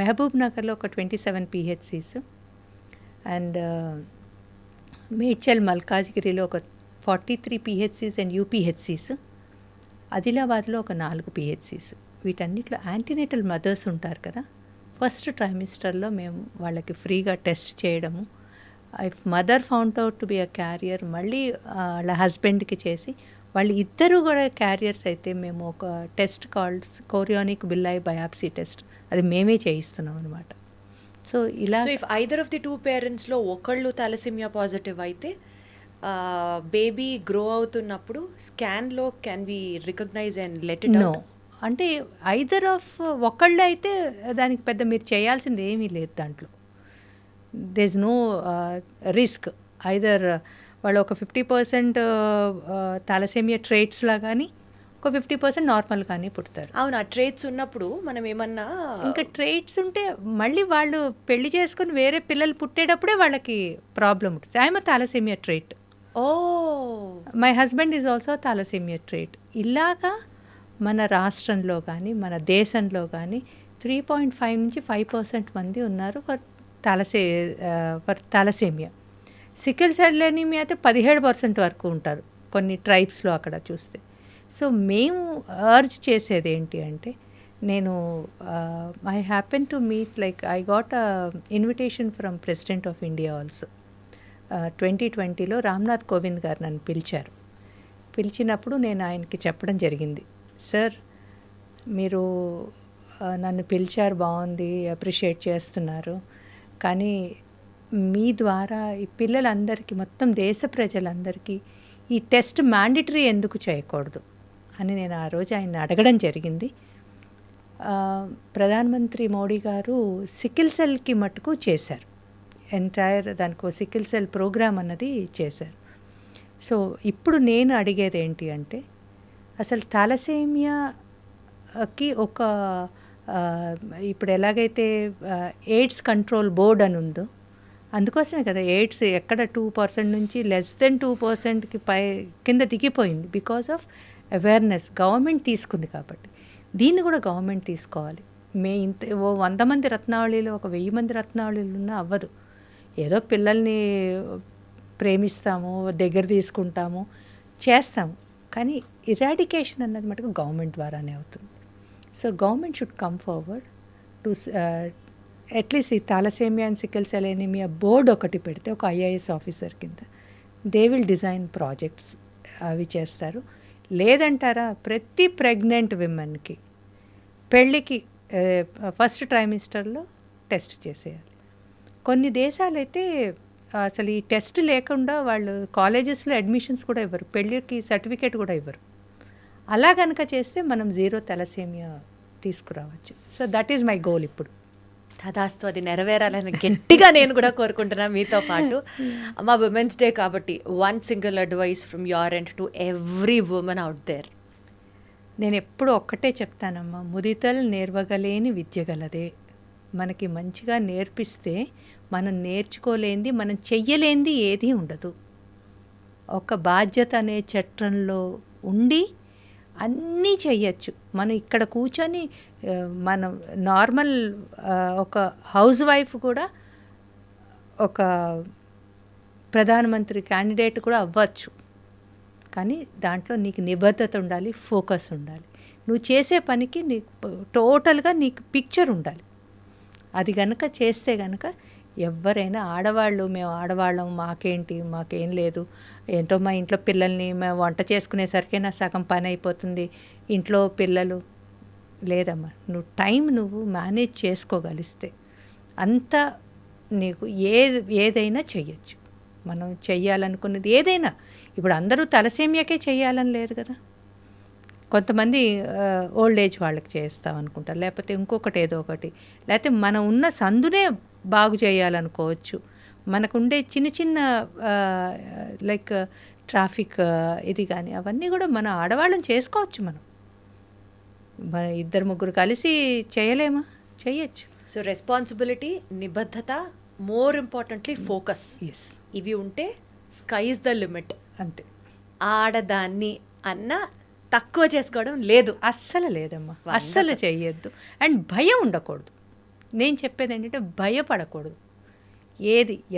మహబూబ్ నగర్లో ఒక 27 PHCs అండ్ మేడ్చల్ మల్కాజ్గిరిలో ఒక 43 PHCs అండ్ UPHCs, ఆదిలాబాద్లో ఒక 4 PHCs. వీటన్నిటిలో యాంటీనేటల్ మదర్స్ ఉంటారు కదా, ఫస్ట్ ట్రైమిస్టర్లో మేము వాళ్ళకి ఫ్రీగా టెస్ట్ చేయడము. If mother found out to be a carrier, మళ్ళీ వాళ్ళ హస్బెండ్కి చేసి, వాళ్ళు ఇద్దరు కూడా క్యారియర్స్ అయితే మేము ఒక test called chorionic villi biopsy test, అది మేమే చేయిస్తున్నాం అనమాట. సో ఇలా ఇఫ్ ఐదర్ ఆఫ్ ది 2 పేరెంట్స్లో ఒకళ్ళు థాలసీమియా పాజిటివ్ అయితే బేబీ గ్రో అవుతున్నప్పుడు స్కాన్లో can we recognise and let it out? అంటే ఐదర్ ఆఫ్ ఒకళ్ళు అయితే దానికి పెద్ద మీరు చేయాల్సింది ఏమీ లేదు దాంట్లో. They is no risk. Either వాళ్ళు ఒక 50% థాలసేమియా ట్రేట్స్లా కానీ ఒక 50% నార్మల్ కానీ పుడతారు. అవునా? ట్రేట్స్ ఉన్నప్పుడు మనం ఏమన్నా ఇంకా ట్రేట్స్ ఉంటే మళ్ళీ వాళ్ళు పెళ్లి చేసుకొని వేరే పిల్లలు పుట్టేటప్పుడే వాళ్ళకి ప్రాబ్లం ఉంటుంది. I'm thalassemia trait. Oh, my husband is also thalassemia trait. ఇలాగా మన రాష్ట్రంలో కానీ మన దేశంలో కానీ 3.5 నుంచి 5% మంది ఉన్నారు for thalassaemia. Sickle cell anaemia అయితే 17% వరకు ఉంటారు కొన్ని ట్రైబ్స్లో అక్కడ చూస్తే. సో మేము అర్జ్ చేసేది ఏంటి అంటే, నేను I happen to meet I got a invitation from president of India also. 2020లో రామ్నాథ్ కోవింద్ గారు నన్ను పిలిచినప్పుడు నేను ఆయనకి చెప్పడం జరిగింది, సార్ మీరు నన్ను పిలిచారు, బాగుంది, అప్రిషియేట్ చేస్తున్నారు, కానీ మీ ద్వారా ఈ పిల్లలందరికీ, మొత్తం దేశ ప్రజలందరికీ ఈ టెస్ట్ మ్యాండేటరీ ఎందుకు చేయకూడదు అని నేను ఆ రోజు ఆయన అడగడం జరిగింది. ప్రధానమంత్రి మోడీ గారు సికిల్ సెల్కి మటుకు చేశారు, ఎంటైర్ దానికి సికిల్ సెల్ ప్రోగ్రామ్ అన్నది చేశారు. సో ఇప్పుడు నేను అడిగేది ఏంటి అంటే, అసలు థాలసేమియాకి ఒక ఇప్పుడు ఎలాగైతే ఎయిడ్స్ కంట్రోల్ బోర్డ్ అని ఉందో, అందుకోసమే కదా ఎయిడ్స్ ఎక్కడ 2% నుంచి <2%కి కింద దిగిపోయింది. బికాస్ ఆఫ్ అవేర్నెస్ గవర్నమెంట్ తీసుకుంది కాబట్టి దీన్ని కూడా గవర్నమెంట్ తీసుకోవాలి. ఓ 100 మంది రత్నావళిలో ఒక 1000 మంది రత్నావళిలు ఉన్నా అవ్వదు. ఏదో పిల్లల్ని ప్రేమిస్తాము, దగ్గర తీసుకుంటాము, చేస్తాము, కానీ ఇరాడికేషన్ అన్నది మటుకు గవర్నమెంట్ ద్వారానే అవుతుంది. So government should come forward to at least ఈ thalassemia and sickle cell anaemia board ఒకటి పెడితే ఒక IAS ఆఫీసర్ కింద దే విల్ డిజైన్ ప్రాజెక్ట్స్ అవి చేస్తారు. లేదంటారా, ప్రతి ప్రెగ్నెంట్ విమెన్కి పెళ్ళికి ఫస్ట్ ట్రైమిస్టర్లో టెస్ట్ చేసేయాలి. కొన్ని దేశాలైతే అసలు ఈ టెస్ట్ లేకుండా వాళ్ళు కాలేజెస్లో అడ్మిషన్స్ కూడా ఇవ్వరు, పెళ్ళికి సర్టిఫికేట్ కూడా ఇవ్వరు. అలా కనుక చేస్తే మనం జీరో తలసేమియా తీసుకురావచ్చు. So that is my goal ఇప్పుడు. తదాస్తు, అది నెరవేరాలని గట్టిగా నేను కూడా కోరుకుంటున్నాను మీతో పాటు. మా ఉమెన్స్ డే కాబట్టి 1 single advice from your end to every woman out there. నేను ఎప్పుడు ఒక్కటే చెప్తానమ్మా, ముదితల్ నేర్వగలేని విద్యగలదే. మనకి మంచిగా నేర్పిస్తే మనం నేర్చుకోలేంది, మనం చెయ్యలేంది ఏదీ ఉండదు. ఒక బాధ్యత అనే చట్రంలో ఉండి అన్నీ చెయ్యొచ్చు. మనం ఇక్కడ కూర్చొని మనం నార్మల్ ఒక హౌస్ వైఫ్ కూడా ఒక ప్రధానమంత్రి క్యాండిడేట్ కూడా అవ్వచ్చు. కానీ దాంట్లో నీకు నిబద్ధత ఉండాలి, ఫోకస్ ఉండాలి. నువ్వు చేసే పనికి నీకు టోటల్గా నీకు పిక్చర్ ఉండాలి. అది కనుక చేస్తే కనుక ఎవరైనా, ఆడవాళ్ళు, మేము ఆడవాళ్ళం, మాకేం లేదు, ఏంటో మా ఇంట్లో పిల్లల్ని మేము వంట చేసుకునేసరికి నా సగం పని అయిపోతుంది, ఇంట్లో పిల్లలు, లేదమ్మా. నువ్వు మేనేజ్ చేసుకోగలిస్తే అంత నీకు ఏదైనా చెయ్యొచ్చు. మనం చెయ్యాలనుకున్నది ఏదైనా. ఇప్పుడు అందరూ తలసేమియాకే చెయ్యాలని లేదు కదా. కొంతమంది ఓల్డ్ ఏజ్ వాళ్ళకి చేస్తాం అనుకుంటారు, లేకపోతే ఇంకొకటి ఏదో ఒకటి, లేకపోతే మనం ఉన్న సందునే బాగు చేయాలనుకోవచ్చు. మనకుండే చిన్న లైక్ ట్రాఫిక్ ఇది కానీ అవన్నీ కూడా మన ఆడవాళ్ళని చేసుకోవచ్చు. మన 2-3 కలిసి చేయలేమా? చేయొచ్చు. సో రెస్పాన్సిబిలిటీ, నిబద్ధత, మోర్ ఇంపార్టెంట్లీ ఫోకస్, ఎస్, ఇవి ఉంటే స్కై ఇస్ ద లిమిట్. అంతే. ఆడదాన్ని అన్న తక్కువ చేసుకోవడం లేదు, అస్సలు లేదమ్మా, అస్సలు చెయ్యొద్దు. అండ్ భయం ఉండకూడదు. నేను చెప్పేది ఏంటంటే భయపడకూడదు.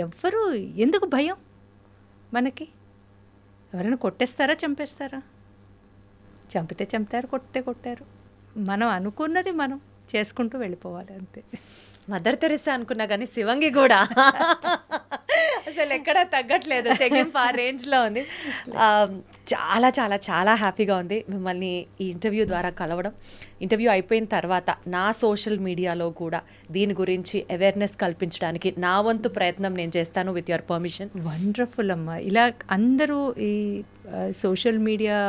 ఎవ్వరూ ఎందుకు భయం? మనకి ఎవరైనా కొట్టేస్తారా, చంపేస్తారా? చంపితే చంపుతారు, కొట్టారు. మనం అనుకున్నది మనం చేసుకుంటూ వెళ్ళిపోవాలి, అంతే. మదర్ తెరెసా అనుకున్నా కానీ శివంగి కూడా అసలు ఎక్కడా తగ్గట్లేదు, తెగింపు ఆ రేంజ్లో ఉంది. చాలా చాలా చాలా హ్యాపీగా ఉంది మిమ్మల్ని ఈ ఇంటర్వ్యూ ద్వారా కలవడం. ఇంటర్వ్యూ అయిపోయిన తర్వాత నా సోషల్ మీడియాలో కూడా దీని గురించి అవేర్నెస్ కల్పించడానికి నా వంతు ప్రయత్నం నేను చేస్తాను, విత్ యువర్ పర్మిషన్. వండర్ఫుల్ అమ్మా. ఇలా అందరూ ఈ సోషల్ మీడియా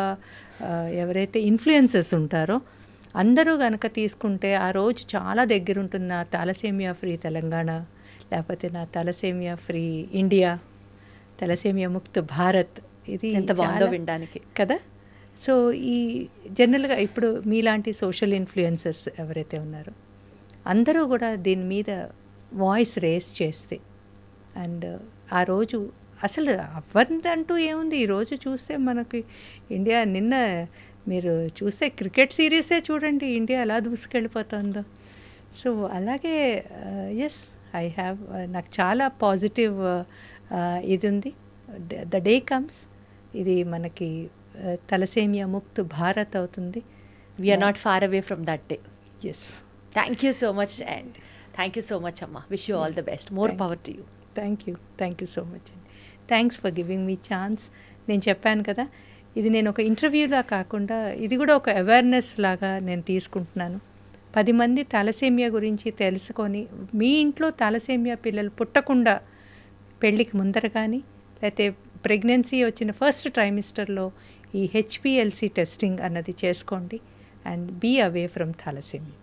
ఎవరైతే ఇన్ఫ్లుయెన్సర్స్ ఉంటారో అందరూ కనుక తీసుకుంటే ఆ రోజు చాలా దగ్గర ఉంటుంది. నా తలసేమియా ఫ్రీ తెలంగాణ, లేకపోతే నా తలసేమియా ఫ్రీ ఇండియా, తలసేమియా ముక్త భారత్. ఇది ఎంత బాగుందో వినడానికి కదా. సో ఈ జనరల్గా ఇప్పుడు మీలాంటి సోషల్ ఇన్ఫ్లుయెన్సర్స్ ఎవరైతే ఉన్నారో అందరూ కూడా దీని మీద వాయిస్ రేస్ చేస్తే, అండ్ ఆ రోజు అసలు అవ్వదంటూ ఏముంది. ఈరోజు చూస్తే మనకి ఇండియా, నిన్న మీరు చూస్తే క్రికెట్ సిరీసే చూడండి, ఇండియా ఎలా దూసుకెళ్ళిపోతుందో. సో అలాగే ఎస్, నాకు చాలా పాజిటివ్ ఇది ఉంది. ద డే కమ్స్, ఇది మనకి తలసేమియా ముక్త్ భారత్ అవుతుంది. We are not far away from that day. Yes. Thank you so much, and thank you so much అమ్మ. Wish you all the best. More power to you. Thank you so much అండి. Thanks for giving me chance. నేను చెప్పాను కదా, ఇది నేను ఒక ఇంటర్వ్యూలా కాకుండా ఇది కూడా ఒక అవేర్నెస్ లాగా నేను తీసుకుంటున్నాను. 10 మంది తలసేమియా గురించి తెలుసుకొని మీ ఇంట్లో తలసేమియా పిల్లలు పుట్టకుండా పెళ్ళికి ముందర కానీ, లేకపోతే ప్రెగ్నెన్సీ వచ్చిన ఫస్ట్ ట్రైమిస్టర్లో ఈ HPLC టెస్టింగ్ అన్నది చేసుకోండి, and be away from thalassemia.